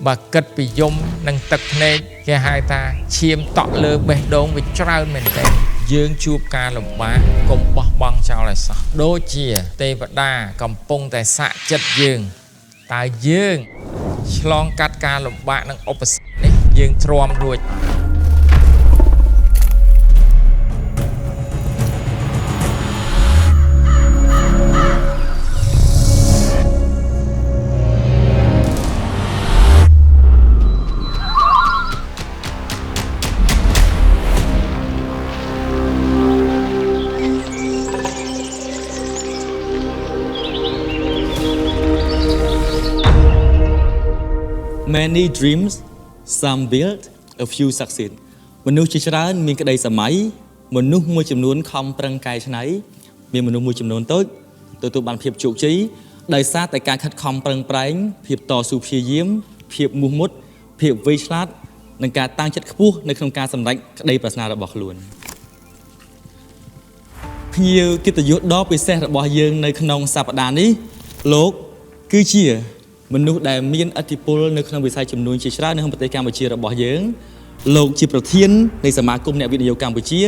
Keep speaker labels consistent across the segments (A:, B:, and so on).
A: bà kịch bị dùm nâng tật nê cái hai ta chiêm tọ lơ bê đôn với trao mình tên dương chụp ca lục bá cùng bó băng chào lại sao đôi chìa tê vật đà cầm pung tại xạ chất dương tại dương long cắt ca lục bá nâng opposite dương trôm ruột
B: Many dreams, some built, a few succeed. មនុស្សជាច្រើនមានក្តីសម័យមនុស្សមួយចំនួនខំប្រឹងកែច្នៃមានមនុស្សមួយចំនួនតូចទទួលបានភាពជោគជ័យដោយសារតែការខិតខំប្រឹងប្រែងភាពតស៊ូព្យាយាមភាពមោះមុតភាពវៃឆ្លាតនិងការតាំងចិត្តខ្ពស់នៅក្នុងការសម្រេចក្តីប្រាថ្នារបស់ខ្លួនភ្ញៀវកិត្តិយសដ៏ពិសេសរបស់យើងនៅក្នុងសប្តាហ៍នេះលោកគឺជាមនុស្សដែលមានឥទ្ធិពលនៅក្នុងវិស័យជំនួញជាច្រើននៅក្នុងប្រទេសកម្ពុជារបស់យើងលោកជាប្រធាននៃសមាគមអ្នកវិនិយោគកម្ពុជា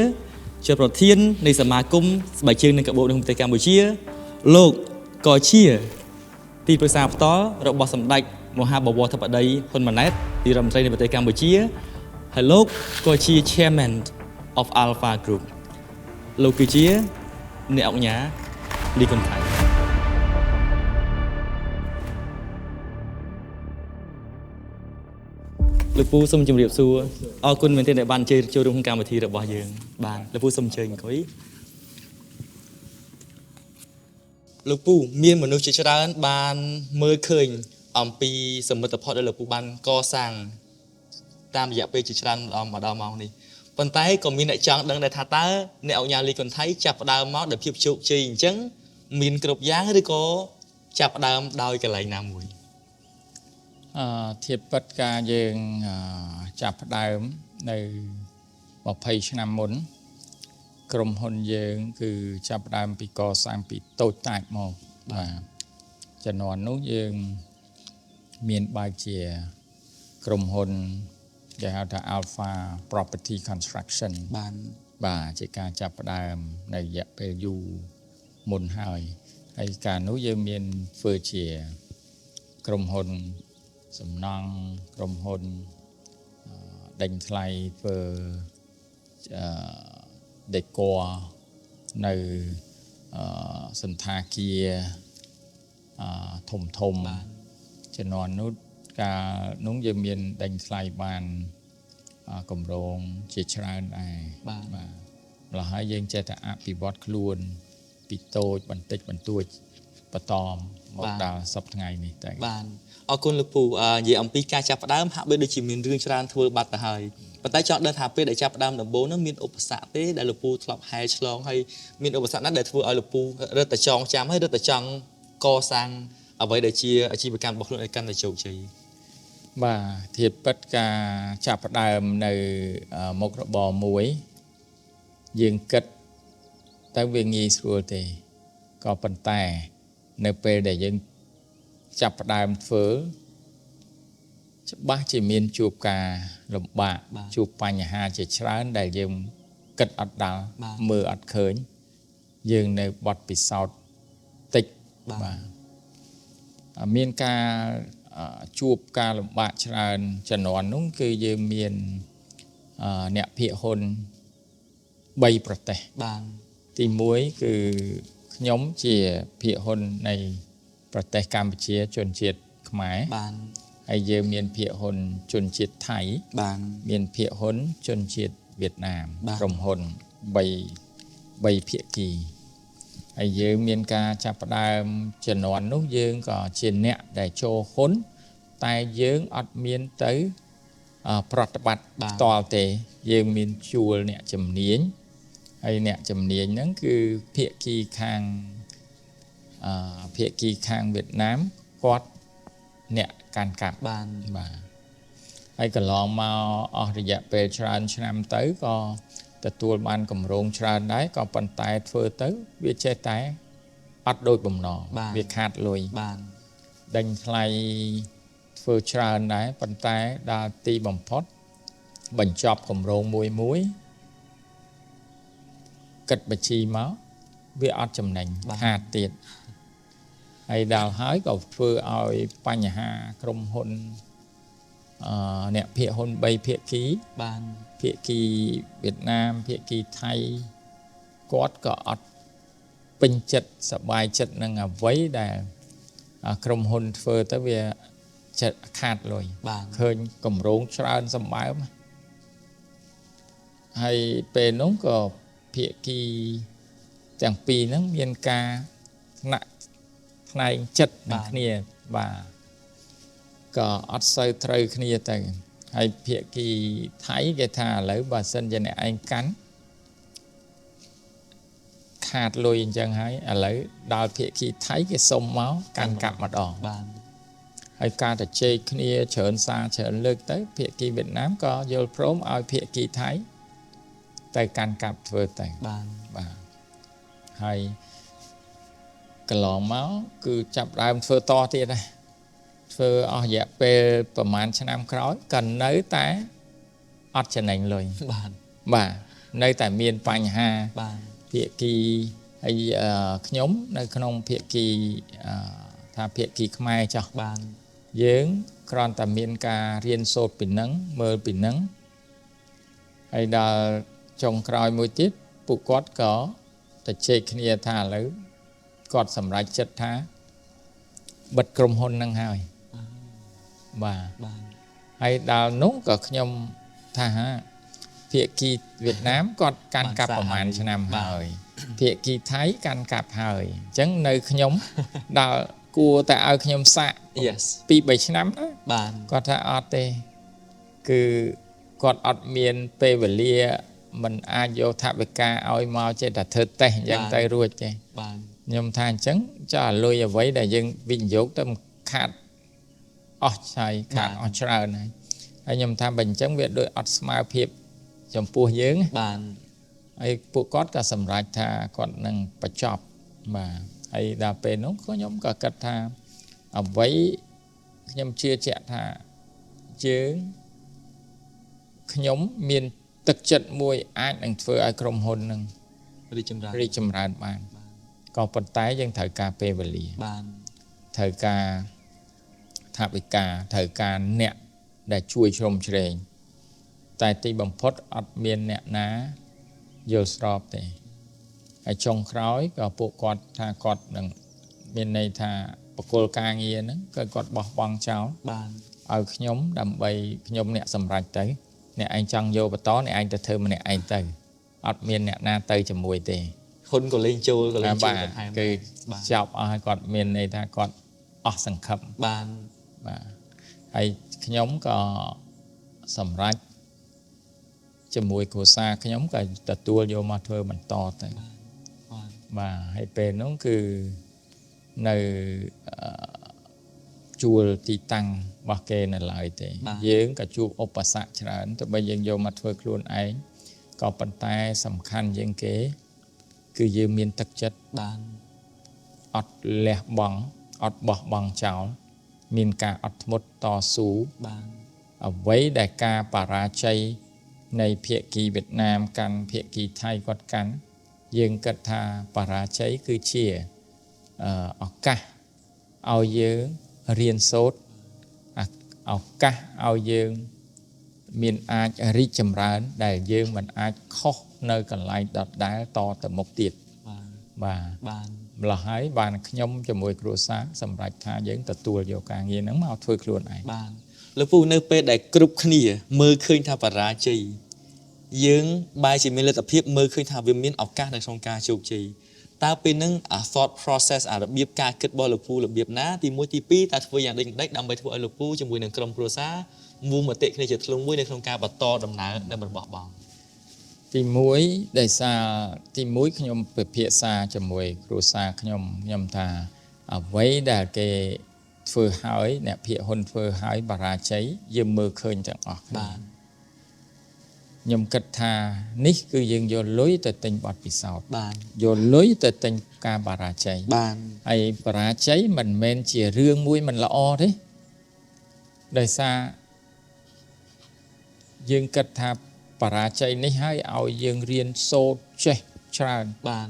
B: ជាប្រធាននៃសមាគមស្បែកជើងនិងកាបូបនៅក្នុងប្រទេសកម្ពុជាលោកក៏ជាទីប្រឹក្សាផ្ទាល់របស់សម្ដេចមហាបវរធិបតីហ៊ុនម៉ាណែតនាយរដ្ឋមន្ត្រីនៃប្រទេសកម្ពុជាហើយលោកក៏ជា Chairman of Alpha Group លោកគឺជាអ្នកអង្គការលីកុនថៃលោកពូសូមជម្រាបសួរអរគុណមែនទែនដែលបានចូលរួមក្នុងកម្មវិធីរបស់យើងបាទលោកពូសូមអញ្ជើញអង្គុយលោកពូមានមនុស្សជាច្រើនបានមើលឃើញអំពីសមិទ្ធផលដែលលោកពូបានកសាងតាមរយៈពេលជាច្រើនមកដល់ម៉ោងនេះប៉ុន្តែក៏មានអ្នកចង់ដឹងដែរថាតើអ្នកអង្គការលីកុនថៃចាប់ផ្ដើមមកដោយភាពជោគជ័យអញ្ចឹងមានគ្រប់យ៉ាងឬក៏ចាប់ផ្ដើមដោយកន្លែងណាមួយ
A: ធៀបពិតការយើងចាប់ផ្ដើមនៅ20ឆ្នាំមុនក្រុមហ៊ុនយើងគឺចាប់ផ្ដើមពីកសាងពីតូចតាចមកបាទជំនាន់នោះយើងមានបើកជាក្រុមហ៊ុនគេហៅថា Alpha Property Construction បាទជាការចាប់ផ្ដើមនៅរយៈពេលយូរមុនហើយការនោះយើងមានធ្វើជាក្រុមហ៊ុនសំណង់ក្រុមហ៊ុនដេញថ្លៃធ្វើដេក័រនៅសន្តាគារធំជំនាន់នោះកាលនោះយើងមានដេញថ្លៃបានគម្រោងជាច្រើនដែរបាទម្ល៉េះហើយយើងចេះតែអភិវឌ្ឍខ្លួនពីតូចបន្តិចបន្តួចបន្តមកដល់សប្តាហ៍ថ្ងៃនេះតែ
B: បាទអរគុណលោកពូនិយាយអំពីការចាប់ផ្ដើមហាក់បីដូចជាមានរឿងច្រើនធ្វើបាត់ទៅហើយប៉ុន្តែចង់ដឹងថាពេលដែលចាប់ផ្ដើមដំបូងនោះមានឧបសគ្គទេដែលលោកពូធ្លាប់ហែឆ្លងហើយមានឧបសគ្គណាដែលធ្វើឲ្យលោកពូរត់តែចងចាំហើយរត់តែចង់កសាងអ្វីដែលជាអាជីវកម្មរបស់ខ្លួនឲ្យកាន់តែជោគជ័យ
A: បាទធៀបពិតការចាប់ផ្ដើមនៅមុខរបរមួយយើងគិតតែវាងាយស្រួលទេក៏ប៉ុន្តែនៅពេលដែលយើងចាប់ផ្ដើមធ្វើច្បាស់ជាមានជួបការលំបាកជួបបញ្ហាជាច្រើនដែលយើងគិតអត់ដល់មើលអត់ឃើញយើងនៅបទពិសោធន៍តិចបាទមានការជួបការលំបាកច្រើនជំនាន់នោះគឺយើងមានអ្នកភាគហ៊ុន3ប្រទេស
B: បាទ
A: ទី1គឺខ្ញុំជាភាគហ៊ុននៃប្រទេសកម្ពុជាជនជាតិខ្មែរ
B: បាទ
A: ហើយយើងមានភាគហ៊ុនជនជាតិថៃ
B: បាទ
A: មានភាគហ៊ុនជនជាតិវៀតណាមក្រុមហ៊ុន3ភាគីហើយយើងមានការចាប់ផ្ដើមជំនាន់នោះយើងក៏ជាអ្នកដែលចូលហ៊ុនតែយើងអត់មានទៅប្រតិបត្តិផ្ទាល់ទេយើងមានជួលអ្នកជំនាញហើយអ្នកជំនាញហ្នឹងគឺភាគីខាងវៀតណាមគាត់អ្នកកាន់កាប់
B: បាទ
A: ហើយកន្លងមកអស់រយៈពេលច្រើនឆ្នាំទៅក៏ទទួលបានគម្រោងច្រើនដែរក៏ប៉ុន្តែធ្វើទៅវាចេះតែអត់ដូចបំណងវាខាតលុយ
B: បាទ
A: ដេញថ្លៃ ធ្វើច្រើនដែរប៉ុន្តែដល់ទីបំផុតបញ្ចប់គម្រោងមួយគិតបញ្ជីមកវាអត់ចំណេញខាតទៀតហើយដល់ហើយក៏ធ្វើឲ្យបញ្ហាក្រុមហ៊ុនអ្នកភាគហ៊ុន3ភាគី
B: បាន
A: ភាគីវៀតណាមភាគីថៃគាត់ក៏អត់ពេញចិត្តសប្បាយចិត្តនឹងអ្វីដែលក្រុមហ៊ុនធ្វើទៅវាចិត្តខាតលុយឃើញគម្រោងច្រើនសម្បើមហើយពេលនោះក៏ភាគីទាំងពីរហ្នឹងមានការថ្នាក់ផ្នែកចិត្តនឹងគ្នាបាទក៏អត់សូវត្រូវគ្នាទៅហើយភាគីថៃគេថាឥឡូវបើសិនជាអ្នកឯងកាន់ខាតលុយអញ្ចឹងហើយឥឡូវដល់ភាគីថៃគេសុំមកកាន់កាប់ម្ដង
B: បាន
A: ហើយការទៅជែកគ្នាច្រើនសារច្រើនលើកទៅភាគីវៀតណាមក៏យល់ព្រមឲ្យភាគីថៃទៅកាន់កាប់ធ្វើទៅ
B: បាន
A: ហើយកន្លងមកគឺចាប់ដើមធ្វើតទៀតដែរធ្វើអស់រយៈពេលប្រហែលឆ្នាំក្រោយក៏នៅតែអត់ចំណេញលុយបាទនៅតែមានបញ្ហា
B: បាទ
A: ភាគីហើយខ្ញុំនៅក្នុងភាគីថាភាគីខ្មែរចោះ
B: បាន
A: យើងគ្រាន់តែមានការរៀនសូត្រពីនឹងមើលពីនឹងហើយដល់ចុងក្រោយមួយទៀតពួកគាត់ក៏ទៅជែកគ្នាថាឥឡូវគាត់សម្រេចចិត្តថាបិទក្រុមហ៊ុននឹងហើយបាទហើយដល់នោះក៏ខ្ញុំថាភាគីវៀតណាមគាត់កាន់កាប់ប្រហែលឆ្នាំហើយភាគីថៃកាន់កាប់ហើយអញ្ចឹងនៅខ្ញុំដល់គួរតែឲ្យខ្ញុំសាក់2-3ឆ្នាំណា
B: បាទ
A: គាត់ថាអត់ទេគឺគាត់អត់មានពេលវេលាមិនអាចយកថវិកាឲ្យមកចេះតែធ្វើតេស្តអញ្ចឹងទៅរួចទេ
B: បាទ
A: ខ្ញុំថាអញ្ចឹងចុះអាលុយអ្វីដែលយើងវិនិយោគទៅខាតអស់ហើយខាតអស់ច្រើនហើយខ្ញុំថាបើអញ្ចឹងវាដូចអត់ស្មើភាពចំពោះយើង
B: បាទ
A: ហើយពួកគាត់ក៏សម្រេចថាគាត់នឹងបញ្ចប់បាទហើយដល់ពេលនោះខ្ញុំក៏គិតថាអ្វីខ្ញុំជឿជាក់ថាយើងខ្ញុំមានទឹកចិត្តមួយអាចនឹងធ្វើឲ្យក្រុមហ៊ុននឹង
B: រីក
A: ចម្រើនបានក៏ប៉ុន្តែយើងត្រូវការពេលវេលា
B: បាន
A: ត្រូវការថវិកាត្រូវការអ្នកដែលជួយជ្រោមជ្រែងតែទីបំផុតអត់មានអ្នកណាយល់ស្របទេហើយចុងក្រោយក៏ពួកគាត់ថាគាត់នឹងមានន័យថាបកគលការងារហ្នឹងក៏គាត់បោះបង់ចោល
B: បាន
A: ឲ្យខ្ញុំដើម្បីខ្ញុំអ្នកសម្រេចទៅអ្នកឯងចង់យកបន្តអ្នកឯងទៅធ្វើម្នាក់ឯងទៅអត់មានអ្នកណាទៅជាមួយទេ
B: ហ៊ុនក៏លេងចូលក៏លេងចូល
A: បន្ថែមគឺចប់អស់ហើយគាត់មានន័យថាគាត់អស់សង្ឃឹម
B: បាន
A: បាទហើយខ្ញុំក៏សម្រេចជាមួយគ្រួសារខ្ញុំក៏ទទួលយកមកធ្វើបន្តទៅបាទហើយពេលនោះគឺនៅជួលទីតាំងរបស់គេនៅឡើយទេយើងក៏ជួបឧបសគ្គច្រើនទោះបីយើងយកមកធ្វើខ្លួនឯងក៏ប៉ុន្តែសំខាន់ជាងគេគឺយើងមានទឹកចិត្ត
B: បាន
A: អត់លះបង់អត់បោះបង់ចោលមានការអត់ធ្មត់តស៊ូ
B: បាន
A: អ្វីដែលការបរាជ័យនៃភាគីវៀតណាមកាន់ភាគីថៃគាត់កាន់យើងគិតថាបរាជ័យគឺជាឱកាសឲ្យយើងរៀនសូត្រឱកាសឲ្យយើងមានអាចរីកចម្រើនដែលយើងមិនអាចខុសនៅកន្លែងដដែលតទៅមុខទៀត
B: បាន
A: ម្ល៉េះហើយបានខ្ញុំជាមួយគ្រួសារសម្រេចថាយើងទទួលយកការងារហ្នឹងមកធ្វើខ្លួនឯង
B: បានលោកពូនៅពេលដែលគ្រប់គ្នាមើលឃើញថាបរាជ័យយើងបែរជាមានលទ្ធភាពមើលឃើញថាវាមានឱកាសនៅក្នុងការជោគជ័យតើពេលហ្នឹងអា thought process អារបៀបការគិតរបស់លោកពូរបៀបណាទី1ទី2តើធ្វើយ៉ាងដូចម្ដេចដើម្បីធ្វើឲ្យលោកពូជាមួយនឹងក្រុមគ្រួសារមូលមតិគ្នាជាធ្លុងមួយនៅក្នុងការបន្តដំណើរនៅរបស់បង
A: ទី1ដោយសារទី1ខ្ញុំពិភាក្សាជាមួយគ្រួសារខ្ញុំថាអ្វីដែលគេធ្វើហើយអ្នកភាគហ៊ុនធ្វើហើយបរាជ័យយើងមើលឃើញទាំងអស់
B: បាទ
A: ខ្ញុំគិតថានេះគឺយើងយកលុយទៅទិញបទពិសោធន៍
B: បាន
A: យកលុយទៅទិញការបរាជ័យ
B: បាន
A: ហើយបរាជ័យមិនមែនជារឿងមួយមិនល្អទេ ដោយសារយើងគិតថាបរាជ័យនេះហើយឲ្យយើងរៀនសូត្រចេះច្រើន
B: បាន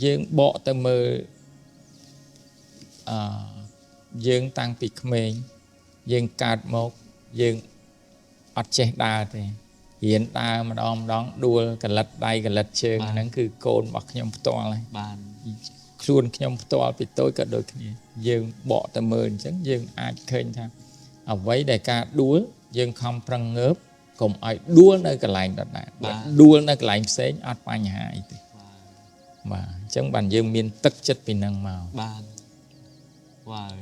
A: យើងបកទៅមើលយើងតាំងពីក្មេងយើងកើតមកយើងអត់ចេះដើរទេរៀនដើរម្ដងដួលកលិតដៃកលិតជើងហ្នឹងគឺកូនរបស់ខ្ញុំផ្ទាល់ហើយ
B: បាន
A: ខ្លួនខ្ញុំផ្ទាល់ពីតូចក៏ដូចគ្នាយើងបកទៅមើលអញ្ចឹងយើងអាចឃើញថាអ្វីដែលការដួលយើងខំប្រឹងងើបកុំឲ្យដួលនៅកន្លែងដដែលដួលនៅកន្លែងផ្សេងអត់បញ្ហាអីទេបាទអញ្ចឹងបានយើងមានទឹកចិត្តពីនឹងមក
B: បានវ៉ាវ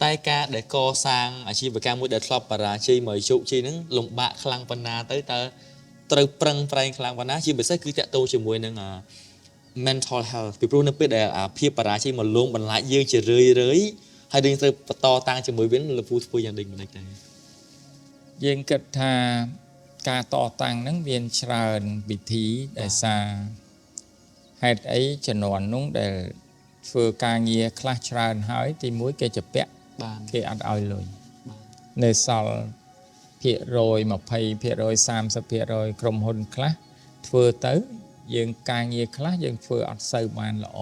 B: តែការដែលកសាងអាជីវកម្មមួយដែលធ្លាប់បរាជ័យមកជោគជ័យហ្នឹងលំបាកខ្លាំងប៉ុណ្ណាទៅតើត្រូវប្រឹងប្រែងខ្លាំងប៉ុណ្ណាជាពិសេសគឺតាក់ទងជាមួយនឹងmental health ពីព្រោះនៅពេលដែលភាពបរាជ័យមកលងបន្លាចយើងជារឿយហើយយើងត្រូវបន្តតាំងជាមួយវិញលពូធ្វើយ៉ាងដូចម្ដេចដែរ
A: យើងគិតថាការតតាំងហ្នឹងមានច្រើនវិធីដែលសារហេតុអីជំនាន់នោះដែលធ្វើការងារខ្លះច្រើនហើយទីមួយគេជពាក់
B: បាន
A: គេអត់ឲ្យលុយនៅសល់ភាគរយ 20% 30% ក្រុមហ៊ុនខ្លះធ្វើទៅយើងការងារខ្លះយើងធ្វើអត់សូវបានល្អ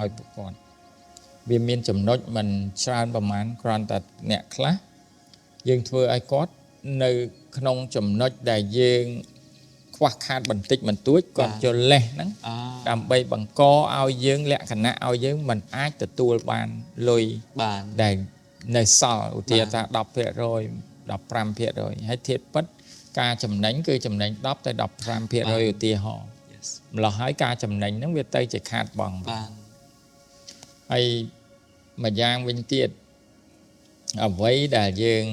A: ឲ្យប្រព័ន្ធវាមានចំណុចមិនច្រើនប្រមាណគ្រាន់តែអ្នកខ្លះយើងធ្វើឲ្យគាត់នៅក្នុងចំណុចដែលយើងខ្វះខាតបន្តិចបន្តួចគាត់ចូលលេសហ្នឹងដើម្បីបង្កឲ្យយើងលក្ខណៈឲ្យយើងមិនអាចទទួលបានលុយ
B: បាន
A: ដែលនៅសល់ឧទាហរណ៍ថា 10% 15% ហើយធៀបពិតការចំណេញគឺចំណេញ10ទៅ 15% ឧទាហរណ៍ម្ល៉េះហើយការចំណេញហ្នឹងវាទៅជាខាតបង់
B: បាន
A: ហើយមួយយ៉ាងវិញទៀតអ្វីដែលយើង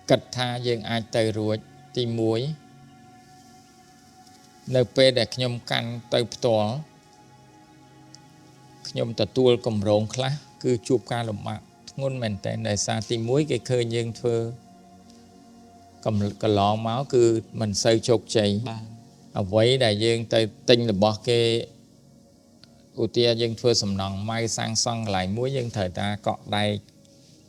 A: គិតថាយើងអាចទៅរួចទី1នៅពេលដែលខ្ញុំកាន់ទៅផ្ទាល់ខ្ញុំទទួលកម្រងខ្លះគឺជួបការលំបាកធ្ងន់មែនទែនដោយសារទី1គេឃើញយើងធ្វើកន្លងមកគឺមិនសូវជោគជ័យ
B: បាន
A: អ្វីដែលយើងទៅទិញរបស់គេឧទាហរណ៍យើងធ្វើសំណង់ម៉ៅសាំងសង់កន្លែងមួយយើងត្រូវតាកក់ដែក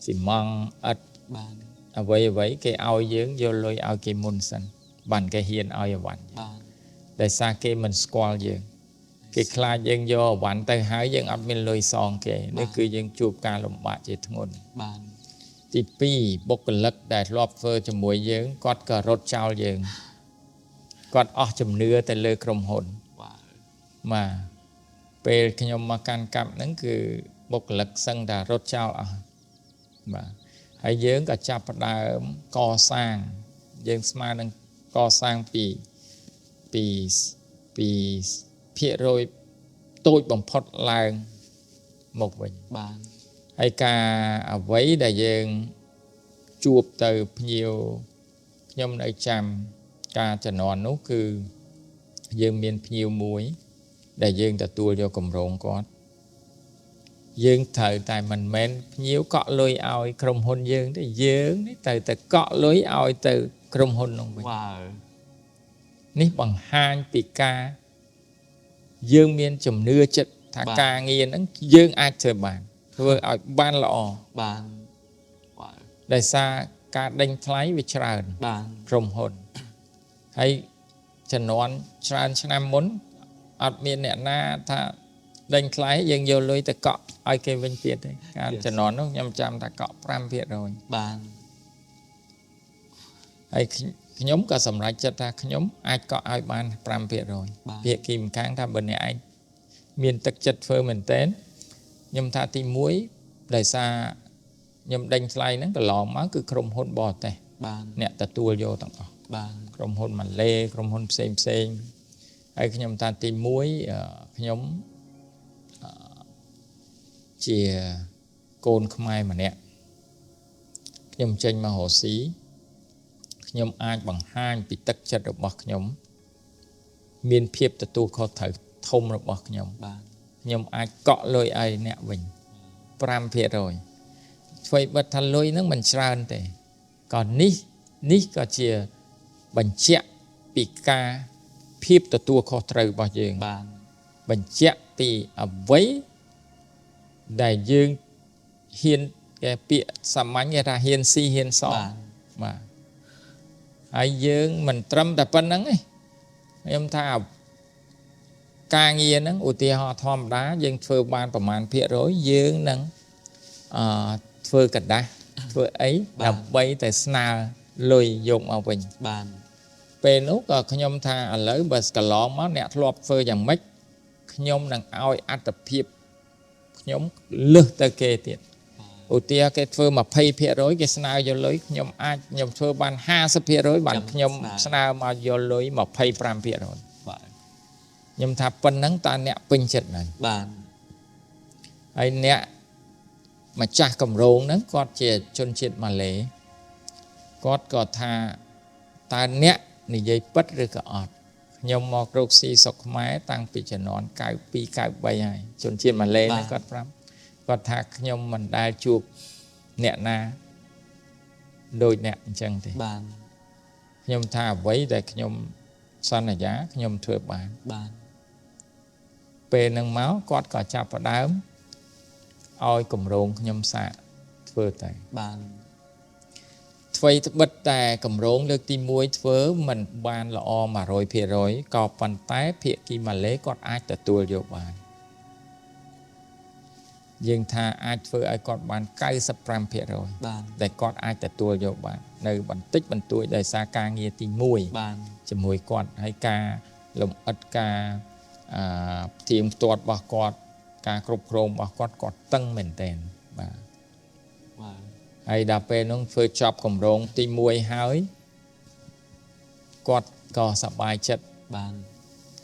A: ស៊ីម៉ង់អិត
B: បាន
A: អ្វីគេឲ្យយើងយកលុយឲ្យគេមុនសិនបានគេហ៊ានឲ្យអវ៉ាន់
B: បាន
A: ដោយសារគេមិនស្គាល់យើងគេខ្លាចយើងយកអវ៉ាន់ទៅហើយយើងអត់មានលុយសងគេនេះគឺយើងជួបការលំបាកជាធ្ងន់
B: បាន
A: ទី2បុគ្គលិកដែលធ្លាប់ធ្វើជាមួយយើងគាត់ក៏រត់ចោលយើងគាត់អស់ជំនឿទៅលើក្រុមហ៊ុន
B: វ៉ាវ
A: បាទពេលខ្ញុំមកកាន់កាប់ហ្នឹងគឺបុគ្គលិកសឹងតែរត់ចោលអស់បាទហើយយើងក៏ចាប់ផ្ដើមកសាងយើងស្មើនឹងកសាងពីភាគរយតូចបំផុតឡើងមកវិញ
B: បាន
A: ហើយការអ្វីដែលយើងជួបទៅភ្ញៀវខ្ញុំនៅចាំការជំនាន់នោះគឺយើងមានភ្ញៀវមួយដែលយើងទទួលយកកម្រងគាត់យើងត្រូវតែមិនមែនភ្ញៀវកក់លុយឲ្យក្រុមហ៊ុនយើងទេយើងនេះត្រូវតែកក់លុយឲ្យទៅក្រុមហ៊ុននោះវិញ
B: វ៉ាវ
A: នេះបង្ហាញពីការយើងមានជំនឿចិត្តថាការងារហ្នឹងយើងអាចធ្វើបានធ្វើឲ្យបានល្អ
B: បាន វ៉ាវ
A: ដោយសារការដេញថ្លៃវាច្រើន
B: បាន
A: ក្រុមហ៊ុនហើយចំនួនច្រើនឆ្នាំមុនអត់មានអ្នកណាថាដេញថ្លៃយើងយកលុយទៅកក់ឲ្យគេវិញទៀតទេការចំនួននោះខ្ញុំចាំថាកក់ 5%
B: បាន
A: ហើយខ្ញុំក៏សម្រេចចិត្តថាខ្ញុំអាចកក់ឲ្យបាន 5% ភាគីម្ខាងថាបើអ្នកឯងមានទឹកចិត្តធ្វើមែនតើខ្ញុំថាទី1ដោយសារខ្ញុំដេញថ្លៃហ្នឹងកន្លងមកគឺក្រុមហ៊ុនបរទេស
B: បាន
A: អ្នកទទួលយកទាំងអស់
B: បាន
A: ក្រុមហ៊ុនម៉ាឡេក្រុមហ៊ុនផ្សេងហើយខ្ញុំថាទី1ខ្ញុំជាកូនខ្មែរម្នាក់ខ្ញុំចេញមករកស៊ីខ្ញុំអាចបង្ហាញពីទឹកចិត្តរបស់ខ្ញុំមានភាពទទួលខុសត្រូវធំរបស់ខ្ញុំ
B: បាន
A: ខ្ញុំអាចកក់លុយឲ្យអ្នកវិញ 5% ធ្វើបិទថាលុយហ្នឹងមិនច្រើនទេក៏នេះក៏ជាបញ្ជាក់ពីការភាពទទួលខុសត្រូវរបស់យើង
B: បាន
A: បញ្ជាក់ពីអ្វីដែលយើងហ៊ាន cái bịa sắm mánh người ta hiền si hiền sọ mà ai dương mình trâm tập phân nắng ấy em thao ca nghiền nắng ưu tiên họ thom đá dương phơi banประมาณ phía rối dương nắng phơi cật đá phơi ấy đập bay tại sna lùi dùng ở bình bên úc nhom tha lấy bờ cà lò má nẹt lọp phơiอย่างmấy nhom nằng ao ăn tập hiệp nhom lừa ta kê tiền ưu tiên cái phơi mà pay phía rối cái sna vô lưới nhom ai nhom phơi ban 50 phía rối ban nhom sna mà vô lưới mà pay 5 phía rối nhưng thà phân nắng ta nẹt pin chật này ai nẹt mà cha cầm rốn nắng con chè chôn chệt mà lẽ con có thà ta nẹt này dây bất rồi cả ọt nhom mọc rục xì sọc máy tăng bị chẩn nón cài pi cài bay này chôn chệt mà lẽ này con thà nhom mình đai chuột nẹt na đôi nẹt chẳng thì nhom thà vậy để nhom san là giá nhom thừa bán về nâng máu có cả chạp vào đám oi cùng rôn nhom xạ vừa tay thuê bất tài cầm rôn được tìm muối thớ mình ban là o mà rồi phía rồi có phần tái phía khi mà lấy con ai ta tua vô bàn nhưng tha ai thớ ai con ban cây sắp ram phía rồi để con ai ta tua vô bàn nơi bản tích bản tuổi để xa ca nghe tìm muối chỉ muối con hay ca lồng ớt caทีมตรวจบกอดการกรุบโครมบกอดกอดตั้งเหม็นเต็นไอ้ดาเป็นน้องเฟอร์จับของโรงตีมวยหายกอดก็สบายจัด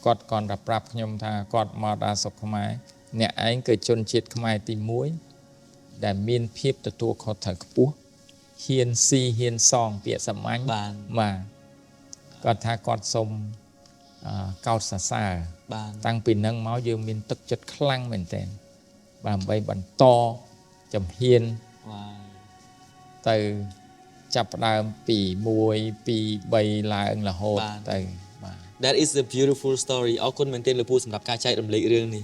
A: กอดก่อนรับรับยมทากอดมาดาศกขมายเนี่ยไอ้เกิดจนจิตขมายตีมวยแต่มีนเพียบตัวเขาถักปุ๊เฮียนซีเฮียนซองเปียสมัยมาก็ทากอดสมเกาซาตั้งปีนังเมาส์ยืมมินตึกจัดคลั่งเหมือนเต้นบางใบบันโตจำเฮียนtừ จับดามปีมวยปีใบลายอังละโหดtừ
B: That is a beautiful story ออกคนเหมือนเต้นเลยพูดสำหรับการใช้ดำริเรื่องนี้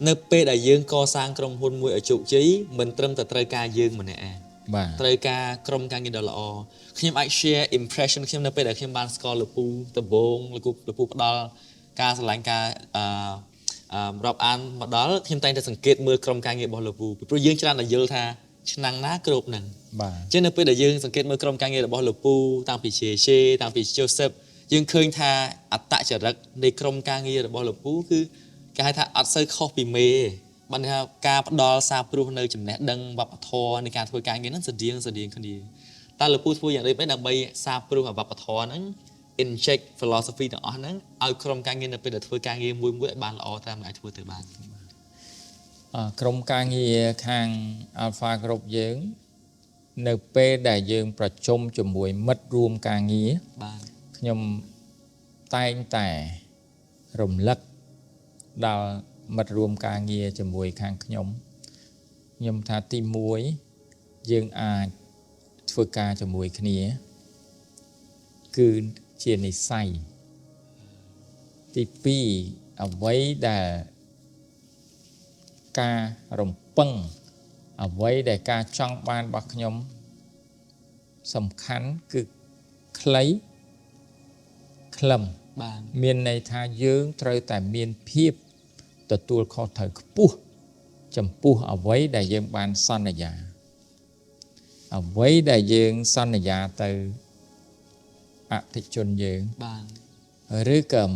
B: เนื้อเป็ดได้ยืงก่อสร้างกรมหุ่นมวยจุกจีมันเติมแต่ไตรการยืงเหมือนเนี่ยไตรการกรมการเงินดอลลาร์ขยมไอเชีย impression ขยมเนื้อเป็ดได้ขยมบานสกอร์หรือปูตะบงหรือปูปดอลการสลายการรับอ่านมาดอลขยมแต่งแต่สังเกตมือกรมการเงินบอลหรือปูเพราะยืงชนะได้เยอะท่าชนะน้ากรบหนึ่งเช่นเนื้อเป็ดได้ยืงสังเกตมือกรมการเงินบอลหรือปูตามปีเชตามปีโจเซฟยืงเคยท่าอัตตะจรักในกรมการเงินบอลหรือปูคือการให้ท่าอัดเซอร์ข้อปีเมบันทึกการดอลซาปรูในจำแนกดังวัปทอในการทำการเงินนั้นเสดียงคนดีแต่เราพูดอย่างไรไม่ดังใบซาปรูกับวัปทอนั้น inject philosophy ต่างๆนั้นเอากรมการเงินเป็นทำการเงินมวยบานละอตามหลายทัวร์แต่บาน
A: กรมการเงินทางอัลฟากรบเยิงในเป้ได้เยิงประชุมจมวยมัดรวมการเงินยมใต้แต่รมลักดาวมัดรวมการเงียจมวยข้างขยมยมทาตีมวยยังอาจฝึกการจมวยขณีคือเชียนในไส้ตีปีเอาไว้แต่การรมปังเอาไว้แต่การจ้องบานบักขยมสำคัญคือคล้ายคลำเมียนในทาเยื้องเตยแต่เมียนเพียบตัวตัวเขาเถอะปุ๊จำปุ๊เอาไว้ได้ยังบานสันยาเอาไว้ได้ยังสันยาtừอธิชนยังหรือกับ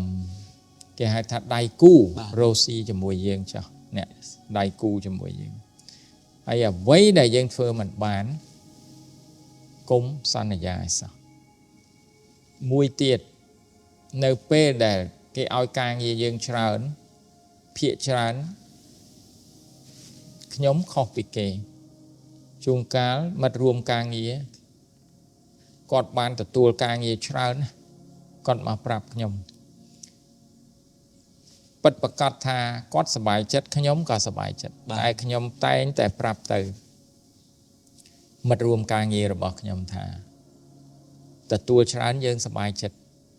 A: แกให้ทัดไดกู้โรซีจมวยยังจ้ะเนี่ยไดกู้จมวยยังไอ้ไว้ได้ยังเฟอร์มันบานกุมสันยาสักมวยเตียดในเป้ได้แกเอาการยังเชิญเพียชรันขยมขอบปีเกจุงกาลมัดรวมการเงียกอดบานแต่ตัวการเงียชรันกอดมาปรับขยมปัดประกาศทากอดสบายจัดขยมก็สบายจัดแต่ขยมแต่แต่ปรับตื่มัดรวมการเงียระบอกขยมทาแต่ตัวชรันยังสบายจัด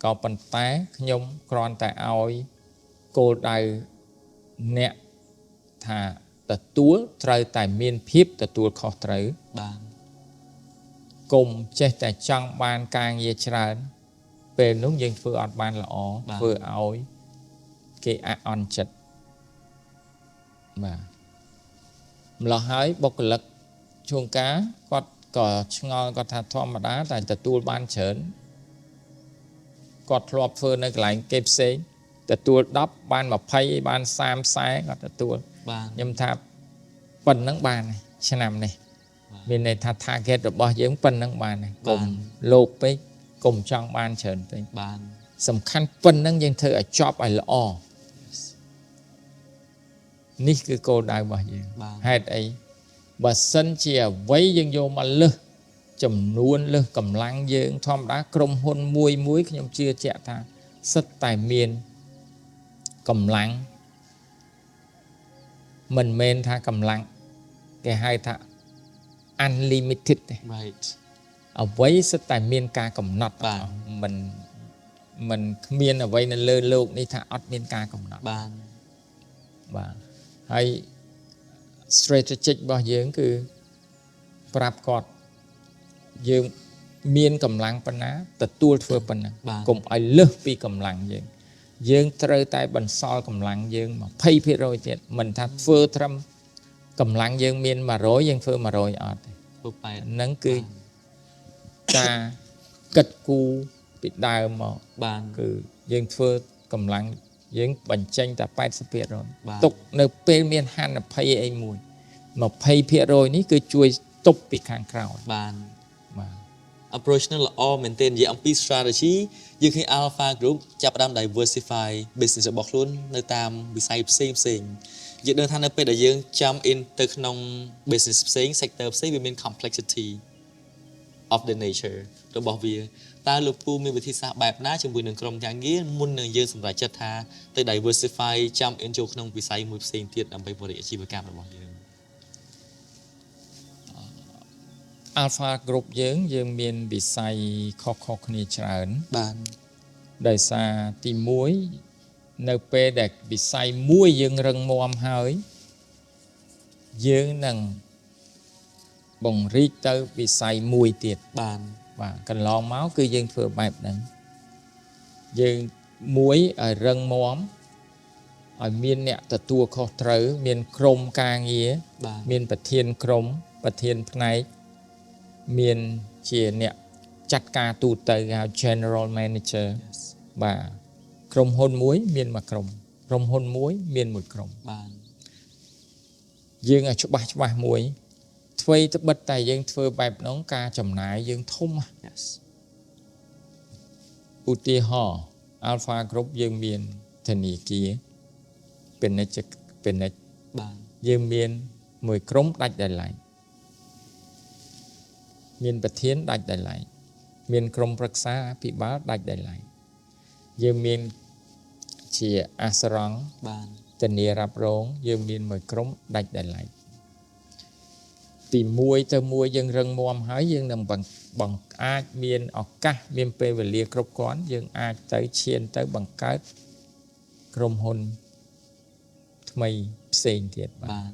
A: ก็ปันแต่ขยมกรอนแต่เอาโกลได้เนี่ยถ้า ទទួលត្រូវតែមានភាពទទួលខុសត្រូវ
B: បាន
A: កុំចេះតែចង់បានការងារច្រើនពេលនោះយើងធ្វើអត់បានល្អធ្វើឲ្យគេអាក់អន់ចិត្តបាទម្ល៉េះហើយបុគ្គលិកជួនកាលគាត់ក៏ឆ្ងល់គាត់ថាធម្មតាតែទទួលបានច្រើនគាត់ធ្លាប់ធ្វើនៅកន្លែងគេផ្សេងទទួល10បាន20បាន30 40គាត់ទទួល
B: បាន
A: ខ្ញុំថាប៉ុណ្្នឹងបានឆ្នាំនេះមានន័យថា target របស់យើងប៉ុណ្្នឹងបានកុំលោកពេកកុំចង់បានច្រើនពេក
B: បាន
A: សំខាន់ប៉ុណ្្នឹងយើងធ្វើឲ្យចប់ឲ្យល្អនេះគឺគោលដៅរបស់យើងហេតុអីបើសិនជាអ្វីយើងយកមកលើសចំនួនលើសកម្លាំងយើងធម្មតាក្រុមហ៊ុនមួយខ្ញុំជឿជាក់ថាសិតតែមានកម្លាំងមិនមែនថាកម្លាំងគេហៅថា unlimited ទេ
B: right
A: អ្វីសិតតែមានការកំណត់មិនគ្មានអ្វីនៅលើលោកនេះថាអត់មានការកំណត់
B: បាន
A: បាទហើយ strategic របស់យើងគឺប្រាប់គាត់យើងមានកម្លាំងប៉ុណ្ណាទទួលធ្វើប៉ុណ្ណាកុំឲ្យលើសពីកម្លាំងយើងត្រូវតែបន្សល់កម្លាំងយើង 20% ទៀតមិនថាធ្វើត្រឹមកម្លាំងយើងមាន100យើងធ្វើ100អត់ទេហ្នឹងគឺការគិតគូរពីដើមមកបានគឺយើងធ្វើកម្លាំងយើងបញ្ចេញតែ 80% ទុកនៅពេលមានហានិភ័យអីមួយ 20% នេះគឺជួយទប់ពីខាងក្រោយបាទ
B: approach នឹងល្អមែនទែននិយាយអំពី strategy យើងឃើញ Alpha Group ចាប់ផ្ដើម diversify business របស់ខ្លួននៅតាមវិស័យផ្សេងយើងដឹងថានៅពេលដែលយើងចាំ in ទៅក្នុង business ផ្សេង sector ផ្សេងវាមាន complexity of the nature របស់វាតើលោកពូមានវិធីសាស្ត្របែបណាជាមួយនឹងក្រុមការងារមុននឹងយើងសម្រេចចិត្តថាទៅ diversify ចាំ in ចូលក្នុងវិស័យមួយផ្សេងទៀតដើម្បីពង្រីកអាជីវកម្មរបស់យើង
A: Alpha Group យើងមានវិស័យខុសៗគ្នាច្រើន
B: បាន
A: ដោយសារទី1នៅពេលដែលវិស័យមួយយើងរឹងមាំហើយយើងនឹងបង្រីកទៅវិស័យមួយទៀតបាទកន្លងមកគឺយើងធ្វើបែបហ្នឹងយើងមួយឲ្យរឹងមាំឲ្យមានអ្នកទទួលខុសត្រូវមានក្រុមការងារមានប្រធានក្រុមប្រធានផ្នែកមានជាអ្នកចាត់ការទូទៅហៅ General Manager បាទក្រុមហ៊ុនមួយមានមួយក្រុមហ៊ុនមួយមានមួយក្រុមបាទយើងឲ្យច្បាស់មួយអ្វីត្បិតតែយើងធ្វើបែបហ្នឹងការចំណាយយើងធំឧទាហរណ៍ Alpha Group យើងមានធនាគារពាណិជ្ជបាទយើងមានមួយក្រុមដាច់ដោយឡែកមានប្រធានដាច់ដោយឡែកមានក្រុមប្រឹក្សាអភិបាលដាច់ដោយឡែកយើងមានជាអាសរង្ឃបានធានារ៉ាប់រងយើងមានមួយក្រុមដាច់ដោយឡែកពី1ទៅ1យើងរឹងមាំហើយយើងនឹងបង្អាចមានឱកាសមានពេលវេលាគ្រប់គ្រាន់យើងអាចទៅឈានទៅបង្កើតក្រុមហ៊ុនថ្មីផ្សេងទៀត
B: បាទ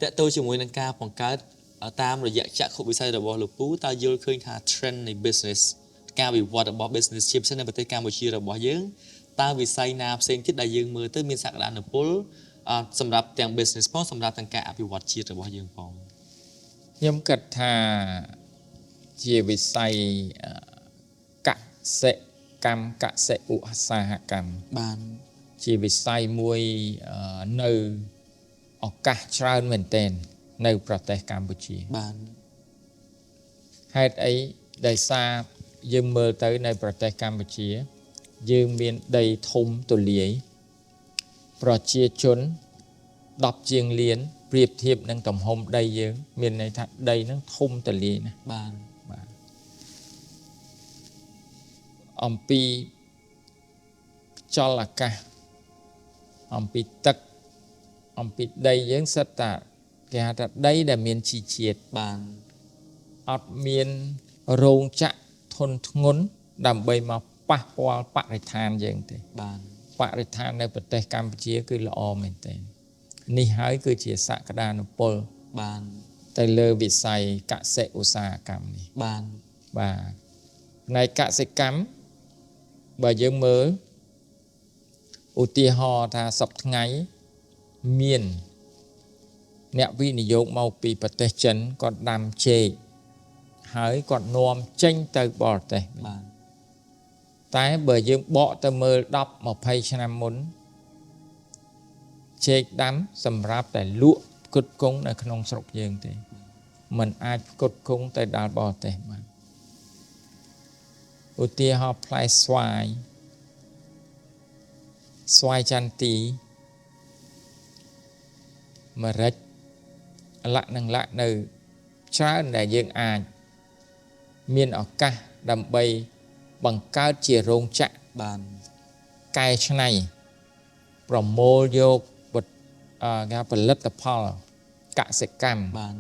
B: តើតើជាមួយនឹងការបង្កើតតាមរយៈចក្ខុវិស័យរបស់លោកពូតើយល់ឃើញថា trend នៃ business ការវិវត្តរបស់ business ជាពិសេសនៅប្រទេសកម្ពុជារបស់យើងតើវិស័យណាផ្សេងទៀតដែលយើងមើលទៅមានសក្តានុពលសម្រាប់ទាំង business ផងសម្រាប់ទាំងការអភិវឌ្ឍជាតិរបស់យើងផង
A: ខ្ញុំគិតថាជាវិស័យកសិកម្មកសិឧស្សាហកម្ម
B: បាន
A: ជាវិស័យមួយនៅឱកាសច្រើនមែនទែននៅប្រទេសកម្ពុជា
B: បាន
A: ហេតុអីដោយសារយើងមើលទៅនៅប្រទេសកម្ពុជាយើងមានដីធំទូលាយប្រជាជន10ជាងលានប្រៀបធៀបនឹងទំហំដីយើងមានន័យថាដីហ្នឹងធំទូលាយណាស់
B: បាន
A: អំពីខ្យល់អាកាសអំពីទឹកអំពីដីយើងសិតតាគេហៅថាដីដែលមានជីជាតិ
B: បាន
A: អត់មានរោងចក្រធុនធ្ងន់ដើម្បីមកប៉ះពាល់បរិស្ថានយើងទេ
B: បាន
A: បរិស្ថាននៅប្រទេសកម្ពុជាគឺល្អមែនទែន នេះហើយគឺជាសក្តានុពល
B: បាន
A: ទៅលើវិស័យកសិឧស្សាហកម្មនេះ
B: បាន
A: បាទផ្នែកកសិកម្មបើយើងមើលឧទាហរណ៍ថាសប្តាហ៍ថ្ងៃមានអ្នកវិនិយោគមកពីប្រទេសចិនគាត់ដាំចេកហើយគាត់នាំចេញទៅបរទេស
B: បាន
A: តែបើយើងបកទៅមើល10 20ឆ្នាំមុនចេកដាំសម្រាប់តែលក់ផ្គត់ផ្គង់នៅក្នុងស្រុកយើងទេมันអាចផ្គត់ផ្គង់ទៅដល់បរទេសបានឧទាហរណ៍ផ្លែស្វាយចន្ទីម្រេចលក្ខនឹងលក្ខនៅច្រើនដែលយើងអាចមានឱកាសដើម្បីបង្កើតជារោងចក្រ
B: បាន
A: កែច្នៃប្រមូលយកគេផលិតផលកសិកម្ម
B: បាន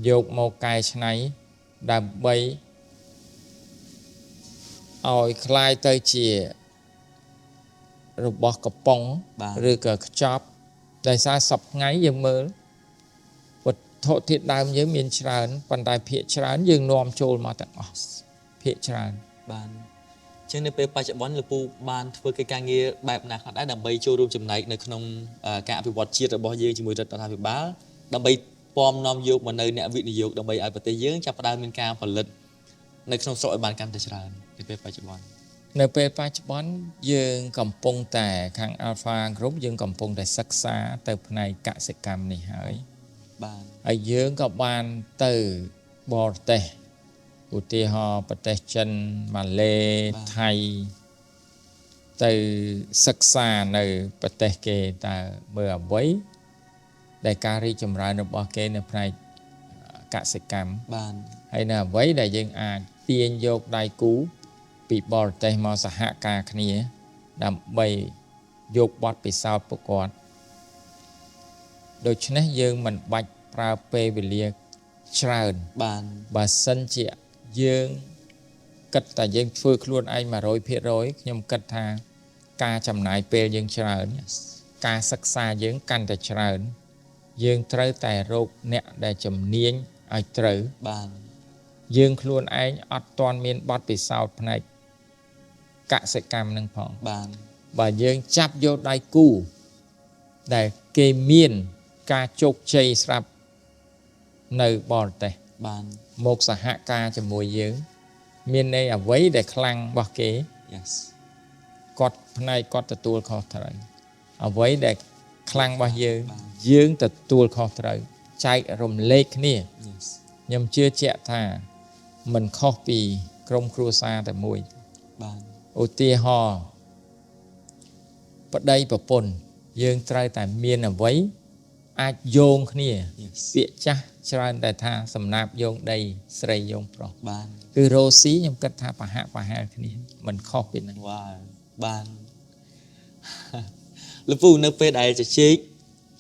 A: យកមកកែច្នៃដើម្បីឲ្យคล้ายទៅជារបស់កំប៉ុង
B: បាទ
A: ឬក៏ខ្ចប់ដោយសារសប្តាហ៍ថ្ងៃយើងមើលវត្ថុធាតុដើមយើងមានច្រើនប៉ុន្តែភាគច្រើនយើងនាំចូលមកទាំងអស់ភាគច្រើន
B: បានចឹងនៅពេលបច្ចុប្បន្នលោកពូបានធ្វើកិច្ចការងារបែបណាខ្លះដែរដើម្បីចូលរួមចំណែកនៅក្នុងការអភិវឌ្ឍជាតិរបស់យើងជាមួយរដ្ឋាភិបាលដើម្បីពំនាំយកមកនៅអ្នកវិនិយោគដើម្បីឲ្យប្រទេសយើងចាប់ផ្ដើមមានការផលិតនៅក្នុងស្រុកឲ្យបានកាន់តែច្រើននៅពេលបច្ចុប្បន្ន
A: នៅពេលបច្ចុប្បន្នយើងកំពុងតែខាង Alpha Group យើងកំពុងតែសិក្សាទៅផ្នែកកសិកម្មនេះហើយ
B: បាន
A: ហើយយើងក៏បានទៅបរទេសឧទាហរណ៍ប្រទេសចិនម៉ាឡេថៃទៅសិក្សានៅប្រទេសគេតើមើលអ្វីដែលការរីកចម្រើនរបស់គេនៅផ្នែកកសិកម្ម
B: បាន
A: ហើយនៅអ្វីដែលយើងអាចទាញយកដៃគូពីបរទេសមកសហការគ្នាដើម្បីយកបទពិសោធន៍ពួកគាត់ដូច្នេះយើងមិនបាច់ប្រើពេលវេលាច្រើន
B: បាន
A: បើសិនជាយើងគិតតែយើងធ្វើខ្លួនឯង 100% ខ្ញុំគិតថាការចំណាយពេលយើងច្រើនការសិក្សាយើងកាន់តែច្រើនយើងត្រូវតែរកអ្នកដែលជំនាញឲ្យត្រូវ
B: បាន
A: យើងខ្លួនឯងអត់ទាន់មានបទពិសោធន៍ផ្នែកកសិកម្មនឹងផង
B: បាន
A: បើយើងចាប់យកដៃគូដែលគេមានការជោគជ័យស្រាប់នៅបរទេស
B: បាន
A: មកសហការជាមួយយើងមានន័យអ្វីដែលខ្លាំងរបស់គេ
B: yes
A: គាត់ផ្នែកគាត់ទទួលខុសត្រូវអ្វីដែលខ្លាំងរបស់យើងទទួលខុសត្រូវចែករំលែកគ្នា
B: yes
A: ខ្ញុំជឿជាក់ថាមិនខុសពីក្រុមគ្រួសារតែមួយ
B: បាន
A: ឧទាហរណ៍ប្តីប្រពន្ធយើងត្រូវតែមានអ្វីអាចយោងគ្នា
B: yes
A: ពាក្យចាស់ច្រើនតែថាសំណាបយោងដីស្រីយោងប្រុស
B: បាន
A: គឺរ៉ូស៊ីខ្ញុំគិតថាប្រហាក់ប្រហែលគ្នាមិនខុសពីហ្នឹង
B: វ៉ាវបាន លោកពូនៅពេលដែលជជែក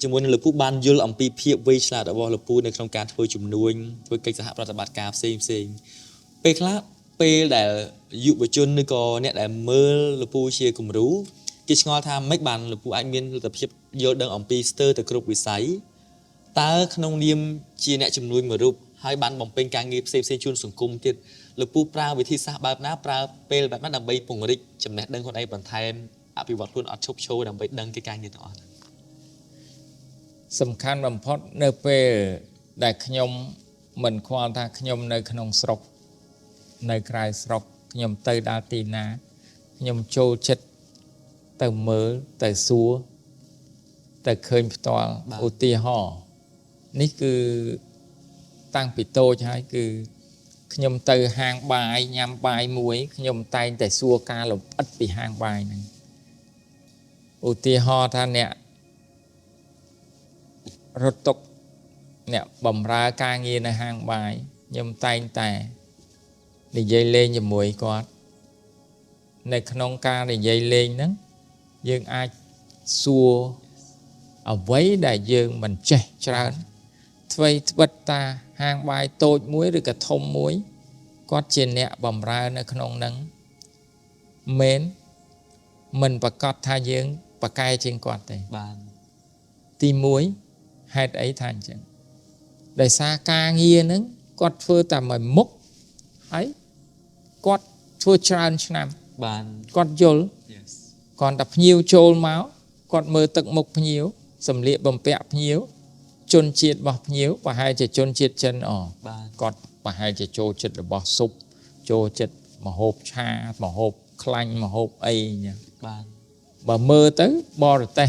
B: ជាមួយនឹងលោកពូបានយល់អំពីភាពវៃឆ្លាតរបស់លោកពូនៅក្នុងការធ្វើជំនួញធ្វើកិច្ចសហប្រតិបត្តិការផ្សេងពេលខ្លះពេលដែលយុវជនឬក៏អ្នកដែលមើលលោកពូជាគំរូគេឆ្ងល់ថាមិនបានលោកពូអាចមានលទ្ធភាពយល់ដឹងអំពីស្ទើរទៅគ្រប់វិស័យតើក្នុងនាមជាអ្នកជំនួញមួយរូបហើយបានបំពេញការងារផ្សេងជូនសង្គមទៀតលោកពូប្រើវិធីសាស្ត្របែបណាប្រើពេលបែបណាដើម្បីពង្រីកចំណេះដឹងខ្លួនឯងបន្ថែមអភិវឌ្ឍខ្លួនអត់ឈប់ឈរដើម្បីដឹងកិច្ចការងារទាំងអស់
A: សំខាន់បំផុតនៅពេលដែលខ្ញុំមិនខ្វល់ថាខ្ញុំនៅក្នុងស្រុកនៅក្រៅស្រុកខ្ញុំទៅដល់ទីណាខ្ញុំចូលចិត្តទៅមើលទៅសួរទៅឃើញផ្ទាល់ឧទាហរណ៍នេះគឺតាំងពីតូចហើយគឺខ្ញុំទៅហាងបាយញ៉ាំបាយមួយខ្ញុំតែងតែសួរការលម្អិតពីហាងបាយហ្នឹងឧទាហរណ៍ថាអ្នករត់តុកអ្នកបម្រើការងារនៅហាងបាយខ្ញុំតែងតែនិយាយលេងជាមួយគាត់នៅក្នុងការនិយាយលេងហ្នឹងយើងអាចសួរអ្វីដែលយើងមិនចេះច្រើនអ្វីតាហាងបាយតូចមួយឬក៏ធំមួយគាត់ជាអ្នកបម្រើនៅក្នុងហ្នឹងមិនប្រកាសថាយើងប្រកែជាងគាត់ទេ
B: បាន
A: tí muối hạt ấy thành chẳng đời xa ca nghe nứng quạt phơ tầm ở mốc ấy quạt phơ tràn năm
B: បាន
A: quạt dồn
B: yes
A: còn tập nhiều trôi máu quạt mơ tận mục nhiều sầm liệt bầm bẹ nhiều chôn chiết bọc nhiều và hai chỉ chôn chiết chân ở
B: បាន
A: quạt và hai chỉ trôi chiết được bọc súp trôi chiết mà hộp cha mà hộp khanh mà hộp ấy nhỉ
B: បាន
A: bà mơ tới bò rồi tè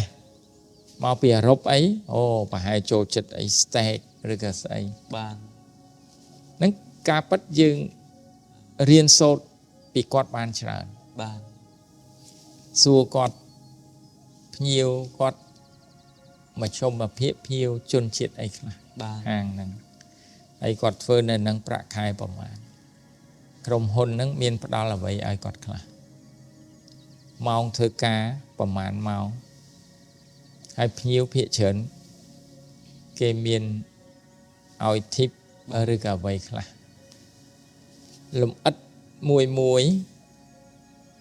A: mau bìa rộp ấy ô bà hai trôi chiết ấy steak rồi cả ấy
B: បាន
A: nâng cá bắt dương riêng sốt bị quạt banច្រើន
B: បាន
A: xua quạt nhiều quạt mà trông mà phía nhiều chôn chết ấy là
B: បាន
A: hàng nâng ấy quạt phơi nên nâng bạc khai bảo màក្រុមហ៊ុននឹងមានផ្ដល់អ្វីឲ្យគាត់ខ្លះម៉ោងធ្វើការប្រហែលម៉ោងហើយភ្ញៀវភាគច្រើនគេមានឲ្យ tip ឬក៏អ្វីខ្លះលំអិតមួយ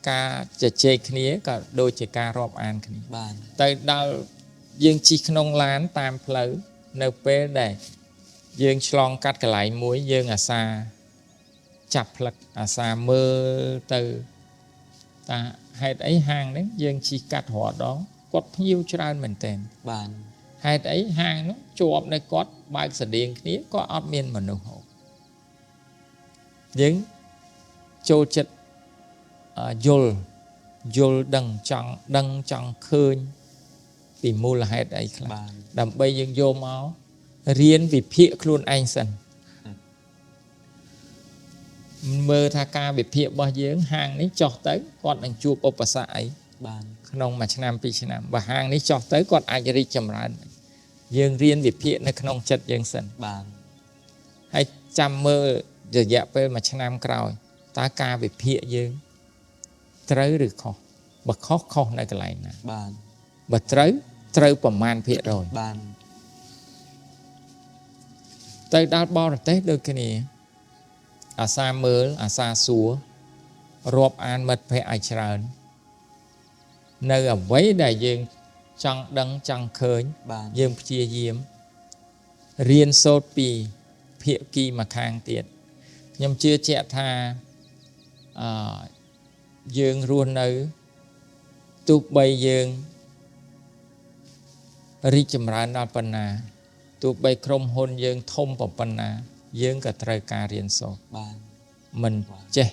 A: ការជជែកគ្នាក៏ដូចជាការរាប់អានគ្នា
B: បាន
A: ទៅដល់យើងជិះក្នុងឡានតាមផ្លូវនៅពេលដែលយើងឆ្លងកាត់កន្លែងមួយយើងអាសាចាប់ផ្លឹកអាសាមើលទៅតាហេតុអីហាងនេះយើងជិះកាត់រាល់ដងគាត់ភ្ញៀវច្រើនមែនទែន
B: បាន
A: ហេតុអីហាងនោះជាប់នៅគាត់បើកស្តៀងគ្នាក៏អត់មានមនុស្សហូបយើងចូលចិត្តយល់ដឹងចង់ឃើញពីមូលហេតុអីខ្លះ
B: បាន
A: ដើម្បីយើងយកមករៀនវិភាគខ្លួនឯងសិនមើលថាការវិភាគរបស់យើងហាងនេះចោះទៅគាត់នឹងជួបឧបសគ្គអី
B: បាន
A: ក្នុងមួយឆ្នាំពីរឆ្នាំបើហាងនេះចោះទៅគាត់អាចរីកចម្រើនយើងរៀនវិភាគនៅក្នុងចិត្តយើងសិន
B: បាន
A: ហើយចាំមើលរយៈពេលមួយឆ្នាំក្រោយតើការវិភាគយើងត្រូវឬខុសបើខុសនៅកន្លែងណា
B: បាន
A: បើត្រូវប្រមាណភាគរយ
B: បាន
A: ទៅដល់បរទេសដូចគ្នាអាសាមើលអាសាសួររាប់អានមិត្តភ័ក្តិឲ្យច្រើននៅអ្វីដែលយើងចង់ដឹងចង់ឃើញ
B: បាន
A: យើងព្យាយាមរៀនសូត្រពីភាគីម្ខាងទៀតខ្ញុំជឿជាក់ថាយើងរស់នៅទោះបីយើងរីកចម្រើនដល់ប៉ុណ្ណាទោះបីក្រុមហ៊ុនយើងធំប៉ុណ្ណាយើងក៏ត្រូវការរៀនសូត្រ
B: បាន
A: មិនចេះ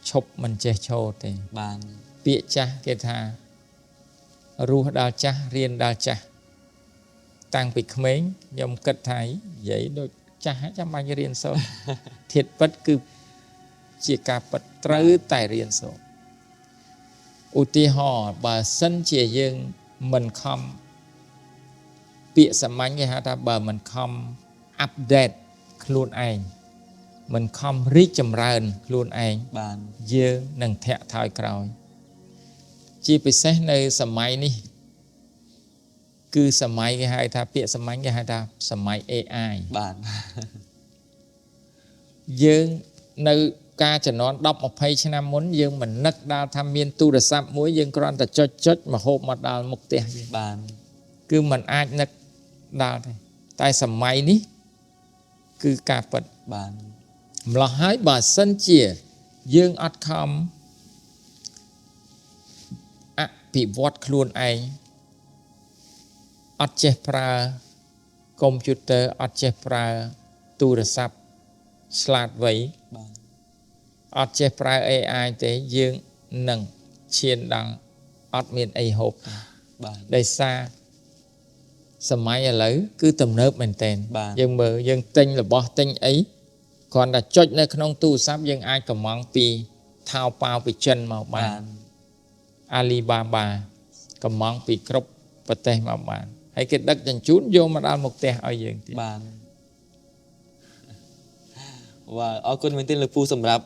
A: ឈប់មិនចេះឈរទេ
B: បាន
A: ពាក្យចាស់គេថារស់ដល់ចាស់រៀនដល់ចាស់តាំងពីក្មេងខ្ញុំគិតថានិយាយដូចចាស់ចាំបាច់រៀនសូត្រ ធាតុពិតគឺជាការពិតត្រូវតែរៀនសូត្រឧទាហរណ៍បើសិនជាយើងមិនខំពាក្យសាមញ្ញគេហៅថាបើមិនខំអាប់ដេតខ្លួនឯងមិនខំរីកចម្រើនខ្លួនឯង
B: បាន
A: យើងនឹងធាក់ថយក្រោយជាពិសេសនៅសម័យនេះគឺសម័យគេហៅថាពាក្យសាមញ្ញគេហៅថាសម័យ AI
B: បាន
A: យើងនៅការចំនួន10-20ឆ្នាំមុនយើងមិននឹកដល់ថាមានទូរស័ព្ទមួយយើងគ្រាន់តែចុចមកហូបមកដល់មុខផ្ទះយើង
B: បាន
A: គឺមិនអាចនឹកដល់ទេតែសម័យនេះគឺការពិត
B: បាន
A: ម្ល៉េះហើយបើសិនជាយើងអត់ខំអភិវឌ្ឍខ្លួនឯងអត់ចេះប្រើកុំព្យូទ័រអត់ចេះប្រើទូរស័ព្ទឆ្លាតវៃ
B: បាន
A: អត់ចេះប្រើ AI ទេយើងនឹងឈានដល់អត់មានអីហូបទេ
B: បាន
A: ដោយសារសម័យឥឡូវគឺទំនើបមែនទែន
B: បាទ
A: យើងមើលយើងទិញរបស់ទិញអីគ្រាន់តែចុចនៅក្នុងទូរស័ព្ទយើងអាចកម្មង់ពីថៅប៉ាវពីចិនមកបា
B: បាន ន
A: Alibaba កម្មង់ពីគ្រប់ប្រទេសមកបានហើយគេដឹកជញ្ជូនយកមកដល់មុខផ្ទះឲ្យយើងទៀត
B: បាន វ៉ាអរគុណមែនទែនលោកពូសម្រាប់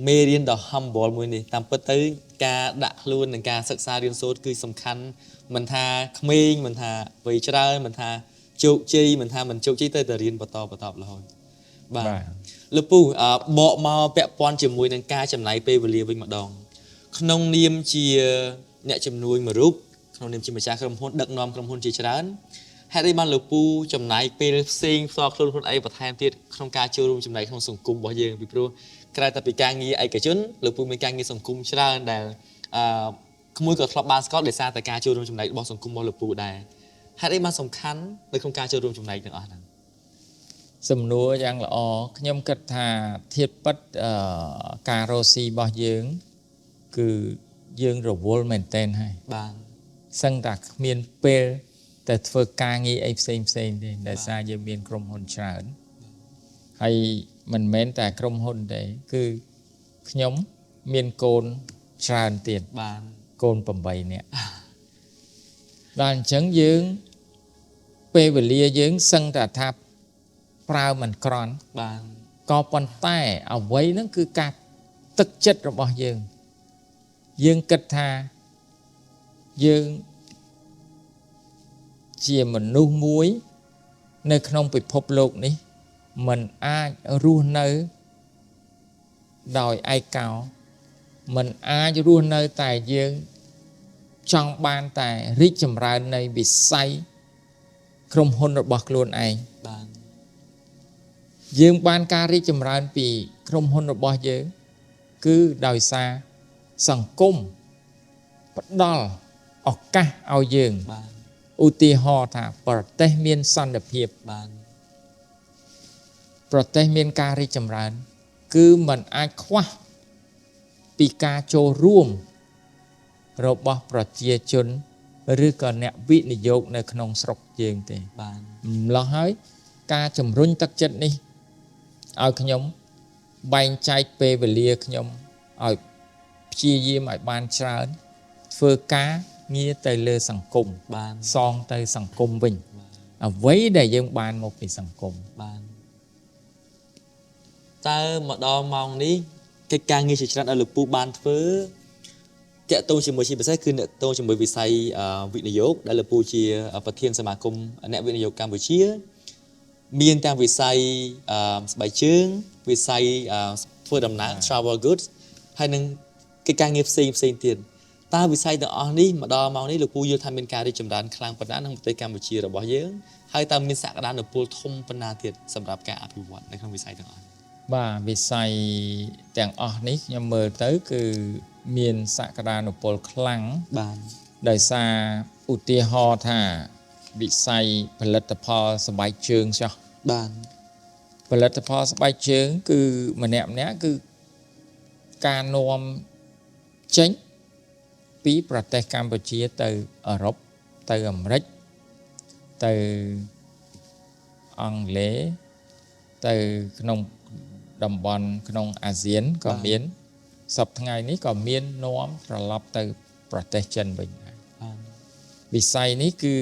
B: មេរៀនដ៏ humble មួយនេះតាមពិតទៅការដាក់ខ្លួននិងការសិក្សារៀនសូត្រគឺសំខាន់មិនថាក្មេងមិនថាវ័យច្រើនមិនថាជោគជ័យមិនថាមិនជោគជ័យទៅតែរៀនបន្តរហូតបាទលោកពូបកមកពាក់ព័ន្ធជាមួយនឹងការចំណាយពេលវេលាវិញម្ដងក្នុងនាមជាអ្នកជំនួយមួយរូបក្នុងនាមជាម្ចាស់ក្រុមហ៊ុនដឹកនាំក្រុមហ៊ុនជាច្រើន ហេតុអីបានលោកពូចំណាយពេលផ្សេងផ្ទាល់ខ្លួនឯងបន្ថែមទៀតក្នុងការចូលរួមចំណែកក្នុងសង្គមរបស់យើងពីព្រោះក្រៅតែពីការងារឯកជនលោកពូមានការងារសង្គមច្រើនដែលក្មួយក៏ធ្លាប់បានស្គាល់ដោយសារតែការចូលរួមចំណែករបស់សង្គមរបស់លោកពូដែរហេតុអីបានសំខាន់នៅក្នុងការចូលរួមចំណែកទាំងអស់ហ្នឹង
A: សំណួរយ៉ាងល្អខ្ញុំគិតថាធៀបពិតការរស់ស៊ីរបស់យើងគឺយើងរវល់មែនទែនហើយ
B: បាទ
A: សឹងតែគ្មានពេលតែធ្វើការងារអីផ្សេងទេដោយសារយើងមានក្រុមហ៊ុនច្រើនហើយមិនមែនតែក្រុមហ៊ុនទេគឺខ្ញុំមានកូនច្រើនទៀត
B: បាទ
A: កូន8នាក់ដល់អញ្ចឹងយើងពេលវេលាយើងសឹងតែថាប្រើមិនក្រន់
B: បាទ
A: ក៏ប៉ុន្តែអ្វីហ្នឹងគឺការទឹកចិត្តរបស់យើងគិតថាយើងជាមនុស្សមួយនៅក្នុងពិភពលោកនេះมันអាចរស់នៅដោយឯកោมันអាចរស់នៅតែយើងចង់បានតែរីកចម្រើននៃវិស័យក្រុមហ៊ុនរបស់ខ្លួនឯង
B: បាទ
A: យើងបានការរីកចម្រើនពីក្រុមហ៊ុនរបស់យើងគឺដោយសារសង្គមផ្ដល់ឱកាសឲ្យយើង
B: បាទ
A: ឧទាហរណ៍ថាប្រទេសមានសន្តិភាព
B: បាទ
A: ប្រទេសមានការរីកចម្រើនគឺมันអាចខ្វះពីការចូលរួមរបស់ប្រជាជនឬក៏អ្នកវិនិយោគនៅក្នុងស្រុកយើងទេ
B: បាទ
A: ម្ល៉េះហើយការជំរុញទឹកចិត្តនេះឲ្យខ្ញុំបែងចែកពេលវេលាខ្ញុំឲ្យព្យាយាមឲ្យបានច្រើនធ្វើការងារទៅលើសង្គម
B: បាន
A: សងទៅសង្គមវិញអ្វីដែលយើងបានមកពីសង្គម
B: បានតើមកដល់ម៉ោងនេះកិច្ចការងារជាច្រើនដែលលោកពូបានធ្វើតាក់ទងជាមួយជាពិសេសគឺតាក់ទងជាមួយវិស័យវិនិយោគដែលលោកពូជាប្រធានសមាគមអ្នកវិនិយោគកម្ពុជាមានទាំងវិស័យស្បែកជើងវិស័យធ្វើដំណើរ travel goods ហើយនឹងកិច្ចការងារផ្សេងទៀតតើវិស័យទាំងអស់នេះមកដល់ម៉ោងនេះលោកពូយល់ថាមានការរីកចម្រើនខ្លាំងប៉ុណ្ណាក្នុងប្រទេសកម្ពុជារបស់យើងហើយតើមានសក្តានុពលធំប៉ុណ្ណាទៀតសម្រាប់ការអភិវឌ្ឍនៅក្នុងវិស័យទាំងអស់
A: បាទវិស័យទាំងអស់នេះខ្ញុំមើលទៅគឺមានសក្តានុពលខ្លាំង
B: បាទ
A: ដោយសារឧទាហរណ៍ថាវិស័យផលិតផលស្បែកជើងចុះ
B: បាទ
A: ផលិតផលស្បែកជើងគឺម្នាក់គឺការនាំចេញពីប្រទេសកម្ពុជាទៅអឺរ៉ុបទៅអាមេរិកទៅអង់គ្លេសទៅក្នុងតំបន់ក្នុងអាស៊ានក៏មានសប្តាហ៍ថ្ងៃនេះក៏មាននាំត្រឡប់ទៅប្រទេសចិនវិញដែរវិស័យនេះគឺ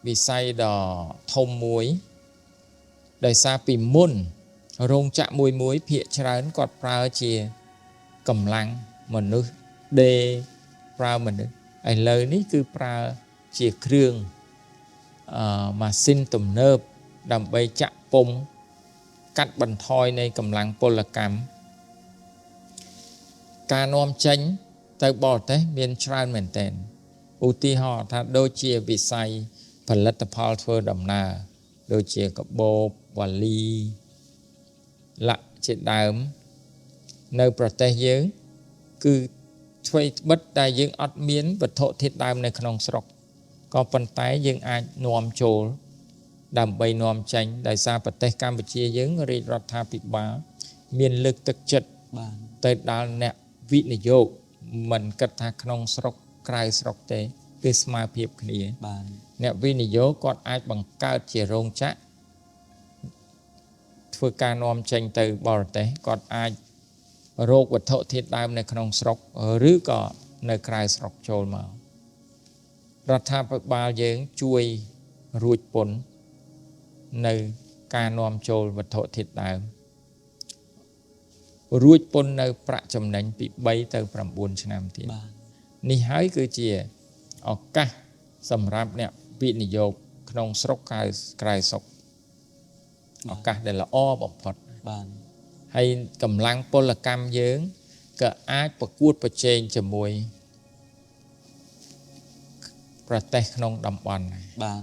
A: វិស័យដ៏ធំមួយដោយសារពីមុនរោងចក្រមួយភាគច្រើនគាត់ប្រើជាកម្លាំងមនុស្សដេរប្រើមនុស្សឥឡូវនេះគឺប្រើជាគ្រឿងម៉ាស៊ីនទំនើបដើម្បីចាក់ពុម្ពកាត់បន្ថយនៃកម្លាំងពលកម្មការនាំចេញទៅបរទេសមានច្រើនមែនទែនឧទាហរណ៍ថាដូចជាវិស័យផលិតផលធ្វើដំណើរដូចជាកាបូបវ៉ាលីលាក់ជាដើមនៅប្រទេសយើងគឺអ្វីត្បិតតែយើងអត់មានវត្ថុធាតុដើមនៅក្នុងស្រុកក៏ប៉ុន្តែយើងអាចនាំចូលដើម្បីនាំចេញដោយសារប្រទេសកម្ពុជាយើងរាជរដ្ឋាភិបាលមានលើកទឹកចិត្តទៅដល់អ្នកវិនិយោគមិនគិតថាក្នុងស្រុកក្រៅស្រុកទេគឺស្មើភាពគ្នាអ្នកវិនិយោគគាត់អាចបង្កើតជារោងចក្រធ្វើការនាំចេញទៅបរទេសគាត់អាចរកវត្ថុធាតុដើមនៅក្នុងស្រុកឬក៏នៅក្រៅស្រុកចូលមករដ្ឋាភិបាលយើងជួយរួចពន្ធនៅការនាំចូលវត្ថុធាតុដើមរួចពន្ធនៅប្រាក់ចំណេញពី3ទៅ9ឆ្នាំទៀតនេះហើយគឺជាឱកាសសម្រាប់អ្នកវិនិយោគក្នុងស្រុកក្រៅស្រុកឱកាសដែលល្អបំផុត
B: បាទ
A: ហើយកម្លាំងពលកម្មយើងក៏អាចប្រកួតប្រជែងជាមួយប្រទេសក្នុងតំបន់
B: បាទ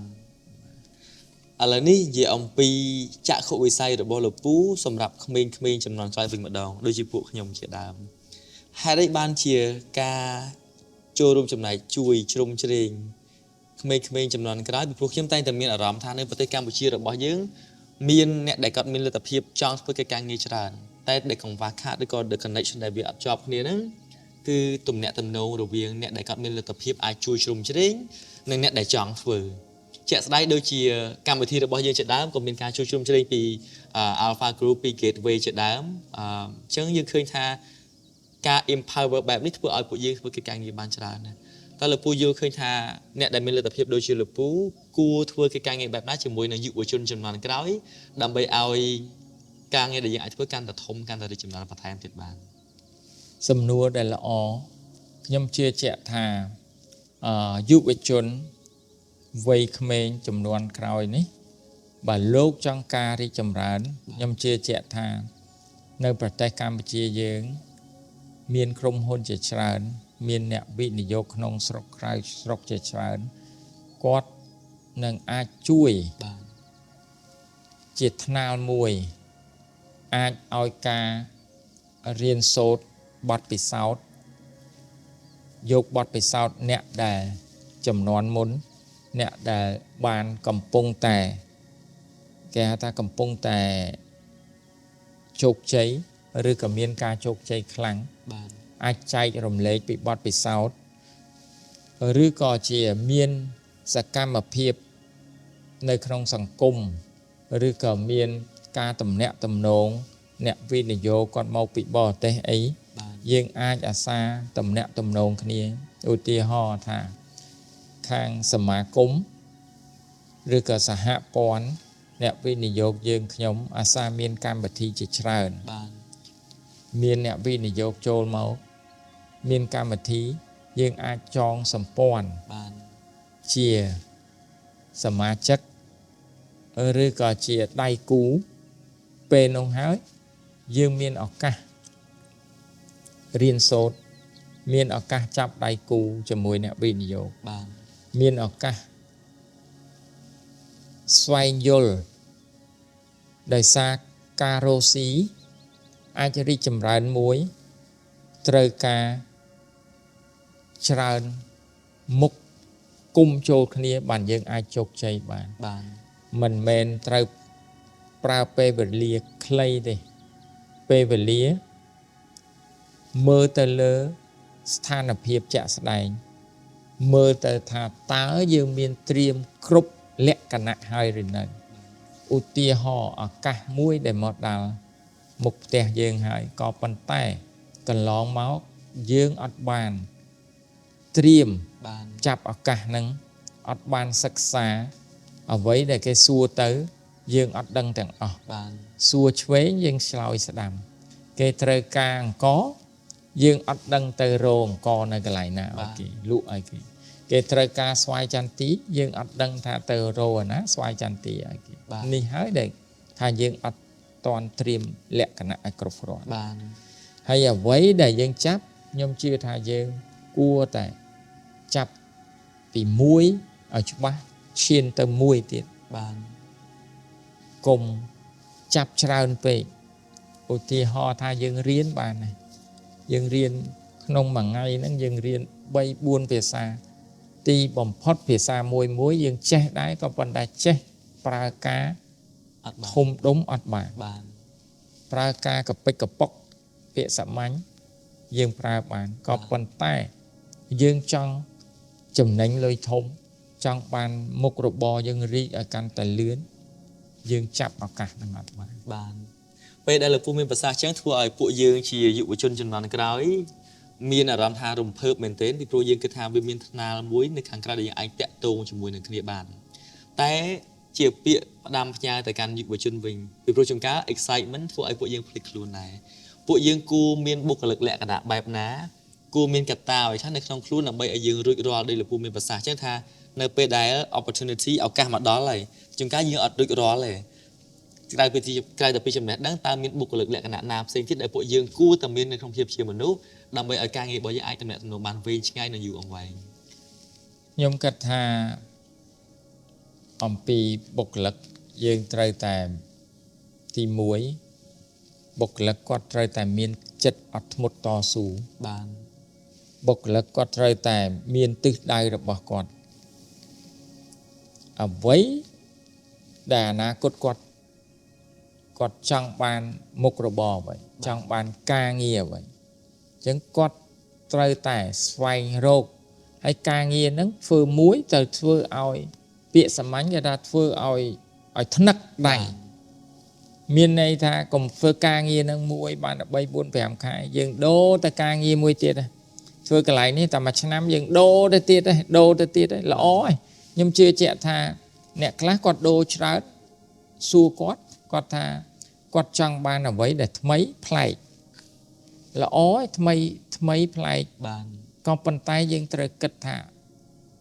B: ឥឡូវនេះនិយាយអំពីចក្ខុវិស័យរបស់លោកពូសម្រាប់ក្មេងៗចំនួនក្រោយវិញម្ដងដូចជាពួកខ្ញុំជាដើមហេតុអីបានជាការចូលរួមចំណែកជួយជ្រោមជ្រែងក្មេងៗចំនួនក្រោយពីព្រោះខ្ញុំតែងតែមានអារម្មណ៍ថានៅប្រទេសកម្ពុជារបស់យើងមានអ្នកដែលគាត់មានលទ្ធភាពចង់ធ្វើកិច្ចការងារច្រើនតែដែលកង្វះខាតឬក៏ the connection ដែលវាអត់ជាប់គ្នាហ្នឹងគឺទំនាក់ទំនងរវាងអ្នកដែលគាត់មានលទ្ធភាពអាចជួយជ្រោមជ្រែងនិងអ្នកដែលចង់ធ្វើជាក់ស្ដែងដូចជាកម្មវិធីរបស់យើងជាដើមក៏មានការជួយជ្រោមជ្រែងពី Alpha Group ពី Gateway ជាដើមអញ្ចឹងយើងឃើញថាការ empower បែបនេះធ្វើឲ្យពួកយើងធ្វើកិច្ចការងារបានច្រើនណាស់តើលោកពូយល់ឃើញថាអ្នកដែលមានលទ្ធភាពដូចជាលោកពូគួរធ្វើកិច្ចការងារបែបណាជាមួយនឹងយុវជនជំនាន់ក្រោយដើម្បីឲ្យការងារដែលយើងអាចធ្វើកាន់តែធំកាន់តែរីកចម្រើនបន្ថែមទៀតបាន
A: សំណួរដែលល្អខ្ញុំជឿជាក់ថាយុវជនវ័យក្មេងចំនួនក្រោយនេះបើលោកចង់ការរីកចម្រើនខ្ញុំជឿជាក់ថានៅប្រទេសកម្ពុជាយើងមានក្រុមហ៊ុនជាច្រើនមានអ្នកវិនិយោគក្នុងស្រុកក្រៅស្រុកជាច្រើនគាត់នឹងអាចជួយជាថ្នាលមួយអាចឲ្យការរៀនសូត្របទពិសោធន៍យកបទពិសោធន៍អ្នកដែលចំនួនមុនអ្នកដែលបានកំពុងតែគេហៅថាកំពុងតែជោគជ័យឬក៏មានការជោគជ័យខ្លាំង
B: បាទ
A: អាចចែករំលែកពីបទពិសោធន៍ឬក៏ជាមានសកម្មភាពនៅក្នុងសង្គមឬក៏មានការទំនាក់ទំនងអ្នកវិនិយោគគាត់មកពីបរទេសអីយើងអាចអាសាទំនាក់ទំនងគ្នាឧទាហរណ៍ថាខាងសមាគមឬក៏សហព័ន្ធអ្នកវិនិយោគយើងខ្ញុំអាសាមានកម្មវិធីជាច្រើន
B: បាទ
A: មានអ្នកវិនិយោគចូលមកមានកម្មវិធីយើងអាចចងសម្ព័ន្ធ
B: បាទ
A: ជាសមាជិកឬក៏ជាដៃគូពេលនោះហើយយើងមានឱកាសរៀនសូត្រមានឱកាសចាប់ដៃគូជាមួយអ្នកវិនិយោគ
B: បាទ
A: មានឱកាសស្វែងយល់ដោយសារការរស់ស៊ីអាចរីកចម្រើនមួយត្រូវការច្រើនមុខគុំចូលគ្នាបានយើងអាចជោគជ័យបានមិនមែនត្រូវប្រើពេលវេលាខ្លីទេពេលវេលាមើលទៅលើស្ថានភាពជាក់ស្ដែងមើលទៅថាតើយើងមានត្រៀមគ្រប់លក្ខណៈហើយឬនៅឧទាហរណ៍ឱកាសមួយដែលមកដល់មុខផ្ទះយើងហើយក៏ប៉ុន្តែកន្លងមកយើងអត់បានត្រៀមចាប់ឱកាសហ្នឹងអត់បានសិក្សាអ្វីដែលគេសួរទៅយើងអត់ដឹងទាំងអស់សួរឆ្វេងយើងឆ្លើយស្ដាំគេត្រូវការអង្គយើងអត់ដឹងទៅរកអង្គនៅកន្លែងណាឲ្យគេលក់ឲ្យគេត្រូវការស្វាយចន្ទទីយើងអត់ដឹងថាទៅរកណាស្វាយចន្ទទីឲ្យគេនេះហើយដែលថាយើងអត់តាន់ត្រៀមលក្ខណៈឲ្យគ្រប់គ្រាន់ហើយអ្វីដែលយើងចាប់ខ្ញុំជឿថាយើងគួរតែចាប់ពីមួយឲ្យច្បាស់ឈានទៅមួយទៀតកុំចាប់ច្រើនពេកឧទាហរណ៍ថាយើងរៀនបានហើយយើងរៀនក្នុងមួយថ្ងៃហ្នឹងយើងរៀន 3-4 ភាសាទីបំផុតភាសាមួយយើងចេះដែរក៏ប៉ុន្តែចេះប្រើការ
B: អត់បាន
A: ធំដុំអត់បានប្រើការកពិចកប៉ុកពាក្យសាមញ្ញយើងប្រើបានក៏ប៉ុន្តែយើងចង់ចំណេញលុយធំចង់បានមុខរបរយើងរីកឲ្យកាន់តែលឿនយើងចាប់ឱកាសហ្នឹងអត់បាន
B: ពេលដែលលោកពូមានប្រសាសន៍ចឹងធ្វើឲ្យពួកយើងជាយុវជនជំនាន់ក្រោយមានអារម្មណ៍ថារំភើបមែនទែនពីព្រោះយើងគិតថាវាមានថ្នាលមួយនៅខាងក្រៅដែលយើងអាចតាក់ទងជាមួយនឹងគ្នាបានតែជាពាក្យផ្ដាំផ្ញើទៅកាន់យុវជនវិញពីព្រោះជួនកាល excitement ធ្វើឲ្យពួកយើងភ្លេចខ្លួនដែរពួកយើងគួរមានបុគ្គលិកលក្ខណៈបែបណាគួរមានកត្តាអ្វីខ្លះនៅក្នុងខ្លួនដើម្បីឲ្យយើងរួចរាល់ដោយលោកពូមានប្រសាសន៍ចឹងថានៅពេលដែល opportunity ឱកាសមកដល់ហើយជួនកាលយើងអត់រួចរាល់ទេក្រៅពីចំណេះដឹងតើមានបុគ្គលិកលក្ខណៈណាផ្សេងទៀតដែលពួកយើងគួរតែមាននៅក្នុងភាពជាមនុស្សដើម្បីឲ្យការងាររបស់យើងអាចទំនាក់ទំនងបានវែងឆ្ងាយនិងយូរអង្វែង
A: ខ្ញុំគិតថា អំពីបុគ្គលិកយើងត្រូវតែទី1បុគ្គលិកគាត់ត្រូវតែមានចិត្តអត់ធ្មត់តស៊ូ
B: បាន
A: បុគ្គលិកគាត់ត្រូវតែមានទិសដៅរបស់គាត់អ្វីដែលអនាគតគាត់ចង់បានមុខរបរអ្វីចង់បានការងារអ្វីអញ្ចឹងគាត់ត្រូវតែស្វែងរកហើយការងារហ្នឹងធ្វើមួយទៅធ្វើឲ្យពាក្យសាមញ្ញគេថាធ្វើឲ្យថ្នឹកដៃមានន័យថាកុំធ្វើការងារហ្នឹងមួយបាន3 4 5ខែយើងដូរទៅការងារមួយទៀតធ្វើកន្លែងនេះតែមួយឆ្នាំយើងដូរទៅទៀតដូរទៅទៀតល្អហើយខ្ញុំជឿជាក់ថាអ្នកខ្លះគាត់ដូរច្រើនសួរគាត់ថាគាត់ចង់បានអ្វីដែលថ្មីប្លែកល្អហើយថ្មីប្លែក
B: បាន
A: ក៏ប៉ុន្តែយើងត្រូវគិតថា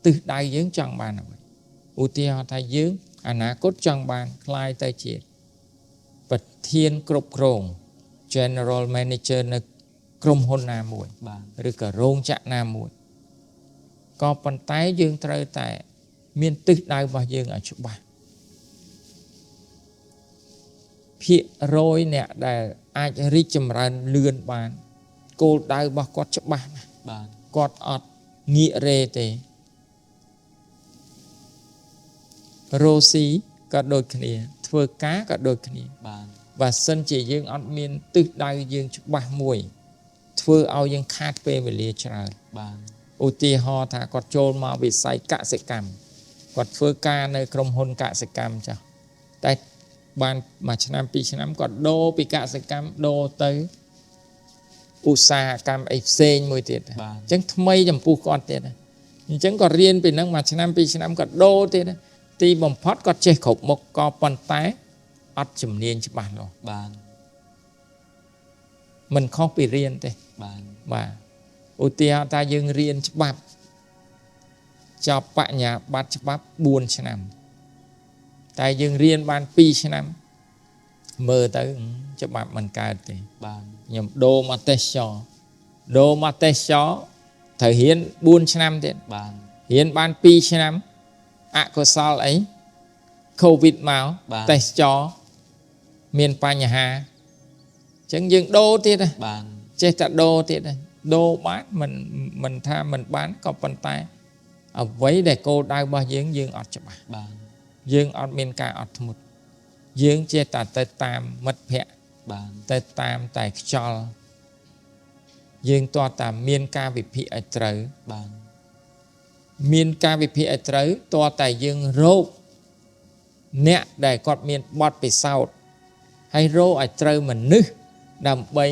A: ទិសដៅយើងចង់បានអ្វីឧទាហរណ៍ថាយើងអនាគតចង់បានខ្លាយទៅជាប្រធានគ្រប់គ្រង General Manager នៅក្រុមហ៊ុនណាមួយ
B: បាន
A: ឬក៏រោងចក្រណាមួយក៏ប៉ុន្តែយើងត្រូវតែមានទិសដៅរបស់យើងឲ្យច្បាស់ភាគរយអ្នកដែលអាចរីកចម្រើនលឿនបានគោលដៅរបស់គាត់ច្បាស់ណាស់
B: បាន
A: គាត់អត់ងាករេទេរ៉ូស៊ីក៏ដូចគ្នាធ្វើការក៏ដូចគ្នា
B: បាន
A: បើសិនជាយើងអត់មានទិសដៅយើងច្បាស់មួយធ្វើឲ្យយើងខាតពេលវេលាច្រើន
B: បាន
A: ឧទាហរណ៍ថាគាត់ចូលមកវិស័យកសិកម្មគាត់ធ្វើការនៅក្រុមហ៊ុនកសិកម្មចាស់តែបានមួយឆ្នាំ2ឆ្នាំគាត់ដូរពីកសិកម្មដូរទៅឧស្សាហកម្មអីផ្សេងមួយទៀត
B: បាន
A: អញ្ចឹងថ្មីចំពោះគាត់ទៀតអញ្ចឹងគាត់រៀនពីហ្នឹងមួយឆ្នាំ2ឆ្នាំគាត់ដូរទៀតទីបំផុតគាត់ចេះគ្រប់មុខក៏ប៉ុន្តែអត់ជំនាញច្បាស់លាស់
B: បាន
A: មិនខុសពីរៀនទេ
B: បាន
A: បាទឧទាហរណ៍ថាយើងរៀនច្បាប់ចប់បញ្ញាបត្រច្បាប់4ឆ្នាំតែយើងរៀនបាន2ឆ្នាំមើលទៅច្បាប់មិនកើតទេ
B: បាន
A: ខ្ញុំដូរមកទេសចរត្រូវរៀន4ឆ្នាំទៀត
B: បាន
A: រៀនបាន2ឆ្នាំអកុសលអី COVID មក
B: បាទ
A: ទេសចរមានបញ្ហាអញ្ចឹងយើងដូរទៀតណា
B: បាន
A: ចេះតែដូរទៀតណាដូរបានមិនថាមិនបានក៏ប៉ុន្តែអ្វីដែលគោលដៅរបស់យើងអត់ច្បាស់
B: បាន
A: យើងអត់មានការអត់ធ្មត់យើងចេះតែទៅតាមមិត្តភ័ក្តិ
B: បាន
A: ទៅតាមតែខ្យល់យើងតើតាមានការវិភាគឲ្យត្រូវ
B: បាន
A: មានការវិភាគឲ្យត្រូវតើតែយើងរកអ្នកដែលគាត់មានបទពិសោធន៍ហើយរកឲ្យត្រូវមនុស្សដើម្បី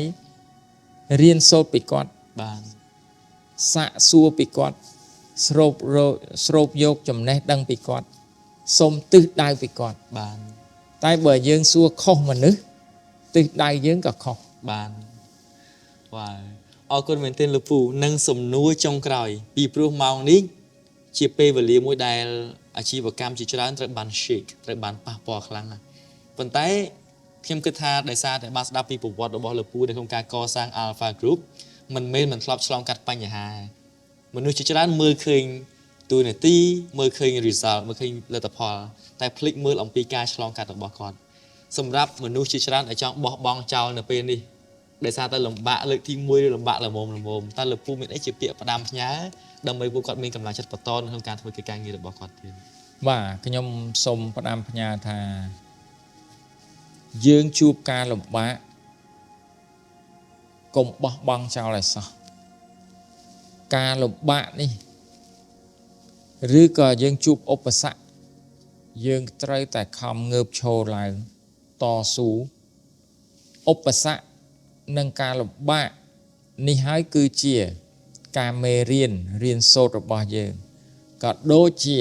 A: រៀនសូត្រពីគាត់
B: បាន
A: សាកសួរពីគាត់ស្រូបយកចំណេះដឹងពីគាត់សុំទិសដៅពីគាត់
B: បាន
A: តែបើយើងសួរខុសមនុស្សទិសដៅយើងក៏ខុស
B: បានវ៉ាវអរគុណមែនទែនលោកពូនិងសំណួរចុងក្រោយពីព្រោះម៉ោងនេះជាពេលវេលាមួយដែលអាជីវកម្មជាច្រើនត្រូវបាន shake ត្រូវបានប៉ះពាល់ខ្លាំងណាស់ប៉ុន្តែខ្ញុំគិតថាដោយសារតែបានស្ដាប់ពីប្រវត្តិរបស់លោកពូនៅក្នុងការកសាង Alpha Group មិនមែនមិនធ្លាប់ឆ្លងកាត់បញ្ហាមនុស្សជាច្រើនមើលឃើញទូនាទីមើលឃើញ result មើលឃើញលទ្ធផលតែភ្លេចមើលអំពីការឆ្លងកាត់របស់គាត់សម្រាប់មនុស្សជាច្រើនដែលចង់បោះបង់ចោលនៅពេលនេះដោយសារតែលំបាកលើកទី1ឬលំបាកល្មមតើលោកពូមានអីជាពាក្យផ្ដាំផ្ញើដើម្បីពួកគាត់មានកម្លាំងចិត្តបន្តនៅក្នុងការធ្វើកិច្ចការងាររបស់គាត់ទៀត
A: បាទខ្ញុំសូមផ្ដាំផ្ញើថាយើងជួបការលំបាកកុំបោះបង់ចោលឲ្យសោះការលំបាកនេះឬក៏យើងជួបឧបសគ្គយើងត្រូវតែខំងើបឈរឡើងតស៊ូឧបសគ្គនិងការលំបាកនេះហើយគឺជាការមេរៀនសូត្ររបស់យើងក៏ដូចជា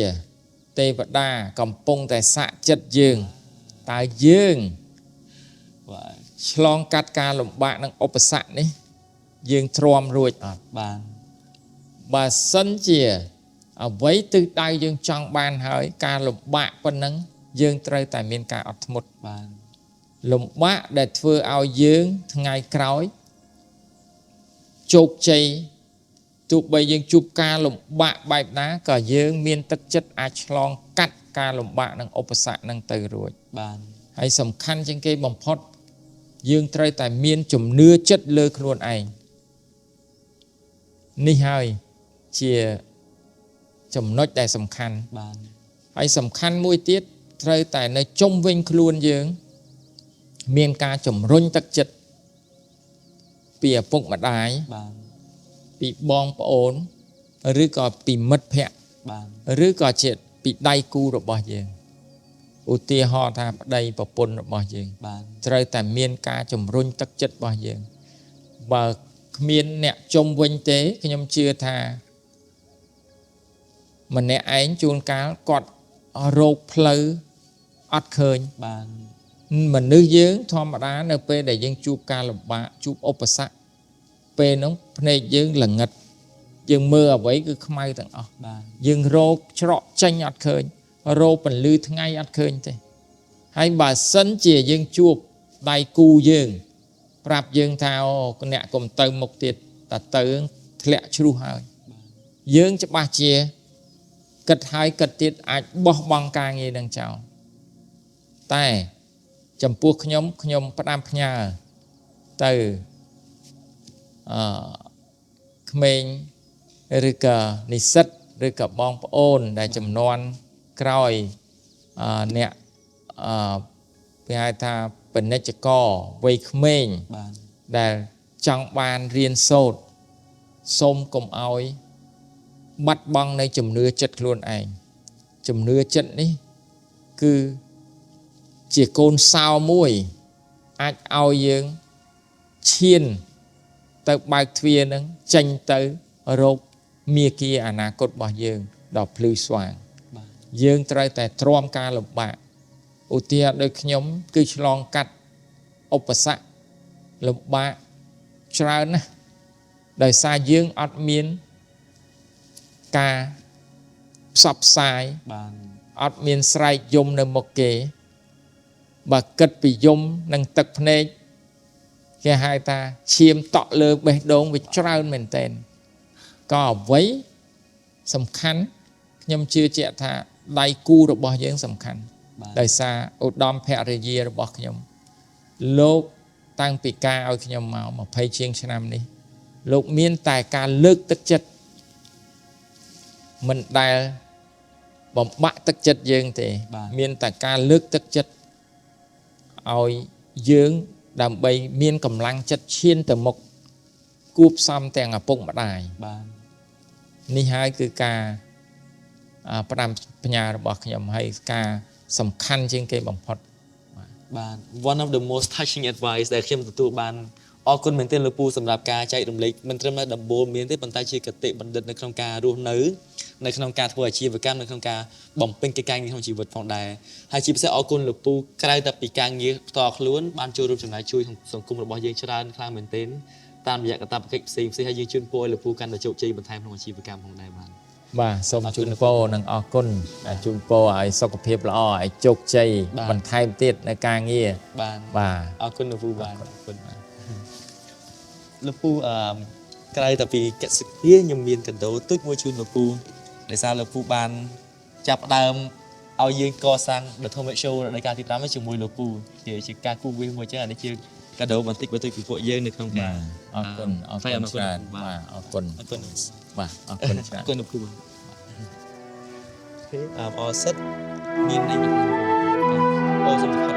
A: ទេវតាកំពុងតែសាក់ចិត្តយើងតើយើង
B: បាទ
A: ឆ្លងកាត់ការលំបាកនិងឧបសគ្គនេះយើងទ្រាំរួចអត់
B: បាន
A: បើសិនជាអ្វីទិសដៅយើងចង់បានហើយការលំបាកប៉ុណ្ណឹងយើងត្រូវតែមានការអត់ធ្មត់
B: បាន
A: លំបាកដែលធ្វើឲ្យយើងថ្ងៃក្រោយជោគជ័យទោះបីយើងជួបការលំបាកបែបណាក៏យើងមានទឹកចិត្តអាចឆ្លងកាត់ ការលំបាកនិងឧបសគ្គនឹងទៅរួច
B: បាន
A: ហើយសំខាន់ជាងគេបំផុតយើងត្រូវតែមានជំនឿចិត្តលើខ្លួនឯងនេះហើយជាចំណុចដែលសំខាន់
B: បាន
A: ហើយសំខាន់មួយទៀតត្រូវតែនៅជុំវិញខ្លួនយើងមានការជំរុញទឹកចិត្តពីឪពុកម្ដាយ
B: បាន
A: ពីបងប្អូនឬក៏ពីមិត្តភ័ក្តិ
B: បាន
A: ឬក៏ជាពីដៃគូរបស់យើងឧទាហរណ៍ថាប្តីប្រពន្ធរបស់យើង
B: បាន
A: ត្រូវតែមានការជំរុញទឹកចិត្តរបស់យើងបើគ្មានអ្នកជុំវិញទេខ្ញុំជឿថាម្នាក់ឯងជួនកាលគាត់រោគផ្លូវអត់ឃើញ
B: បាន
A: មនុស្សយើងធម្មតានៅពេលដែលយើងជួបការលំបាកជួបឧបសគ្គពេលហ្នឹងភ្នែកយើងល្ងិតយើងមើលអ្វីគឺខ្មៅទាំងអស់
B: បាន
A: យើងរោគច្រកចេញអត់ឃើញរោគពន្លឺថ្ងៃអត់ឃើញទេហើយបើសិនជាយើងជួបដៃគូយើងប្រាប់យើងថាអូអ្នកកុំទៅមុខទៀតតែទៅធ្លាក់ជ្រុះហើយយើងច្បាស់ជាគិតហើយគិតទៀតអាចបោះបង់ការងារនឹងចោលតែចំពោះខ្ញុំផ្ដាំផ្ញើទៅក្មេងឬក៏និស្សិតឬក៏បងប្អូនដែលចំនួនក្រោយអ្នកគេហៅថាពាណិជ្ជករវ័យក្មេង
B: បាន
A: ដែលចង់បានរៀនសូត្រសូមកុំឲ្យបាត់បង់នៅជំនឿចិត្តខ្លួនឯងជំនឿចិត្តនេះគឺជាកូនសោមួយអាចឲ្យយើងឈានទៅបើកទ្វារនឹងចេញទៅរកមាគ៌ាអនាគតរបស់យើងដល់ភ្លឺស្វាង
B: បាន
A: យើងត្រូវតែទ្រាំការលំបាកឧទាហរណ៍ដូចខ្ញុំគឺឆ្លងកាត់ឧបសគ្គលំបាកច្រើនណាស់ដោយសារយើងអត់មានការផ្សព្វផ្សាយ
B: បាន
A: អត់មានស្រែកយំនៅមុខគេបើគិតពីយំនឹងទឹកភ្នែកគេហៅថាឈាមតក់លើបេះដូងវាច្រើនមែនទែនក៏អ្វីសំខាន់ខ្ញុំជឿជាក់ថាដៃគូរបស់យើងសំខាន់
B: បាន
A: ដោយសារឧត្តមភរិយារបស់ខ្ញុំលោកតាំងពីការឲ្យខ្ញុំមក20ជាងឆ្នាំនេះលោកមានតែការលើកទឹកចិត្តមិនដែលបំបាក់ទឹកចិត្តយើងទេមានតែការលើកទឹកចិត្តឲ្យយើងដើម្បីមានកម្លាំងចិត្តឈានទៅមុខគួបផ្សំទាំងឪពុកម្ដាយ
B: បាន
A: នេះហើយគឺការផ្ដាំផ្ញើរបស់ខ្ញុំហើយការសំខាន់ជាងគេបំផុត
B: បាន one of the most touching advice ដែលខ្ញុំទទួលបានអរគុណមែនទែនលោកពូសម្រាប់ការចែករំលែកមិនត្រឹមតែដំបូលមានទេប៉ុន្តែជាគតិបណ្ឌិតនៅក្នុងការរស់នៅក្នុងការធ្វើអាជីវកម្មនៅក្នុងការបំពេញកិច្ចការងារក្នុងជីវិតផងដែរហើយជាពិសេសអរគុណលោកពូក្រៅតែពីការងារផ្ទាល់ខ្លួនបានចូលរួមចំណែកជួយសង្គមរបស់យើងច្រើនខ្លាំងមែនទែនតាមរយៈកាតព្វកិច្ចផ្សេងៗហើយយើងជូនពរឲ្យលោកពូកាន់តែជោគជ័យបន្ថែមក្នុងអាជីវកម្មផងដែរបាទ
A: បាទសូមជូនពរនិងអរគុណដែលជូនពរឲ្យសុខភាពល្អឲ្យជោគជ័យបន្ថែមទៀតនៅការងារ
B: បាន
A: បាទ
B: អរគុណលោកពូបាទអរគុណលោកពូក្រៅតែពីកសិគាខ្ញុំមានកដោទុចមួយជូនលោកពូដោយសារលោកពូបានចាប់ផ្ដើមឲ្យយើងកសាង The Thomas Show រដូវកាលទី5ជាមួយលោកពូជាការគូវាសមួយចឹងអានេះជាកាដូបន្តិចបន្តួចពីពួកយើងនៅក្នុងការ
A: អរគុណច្រើនបាទអរគុណ
B: អរគុណ
A: បាទអរគុណច្រើន
B: អរគុណលោកពូអូសិតមានន័យអូសំខាន់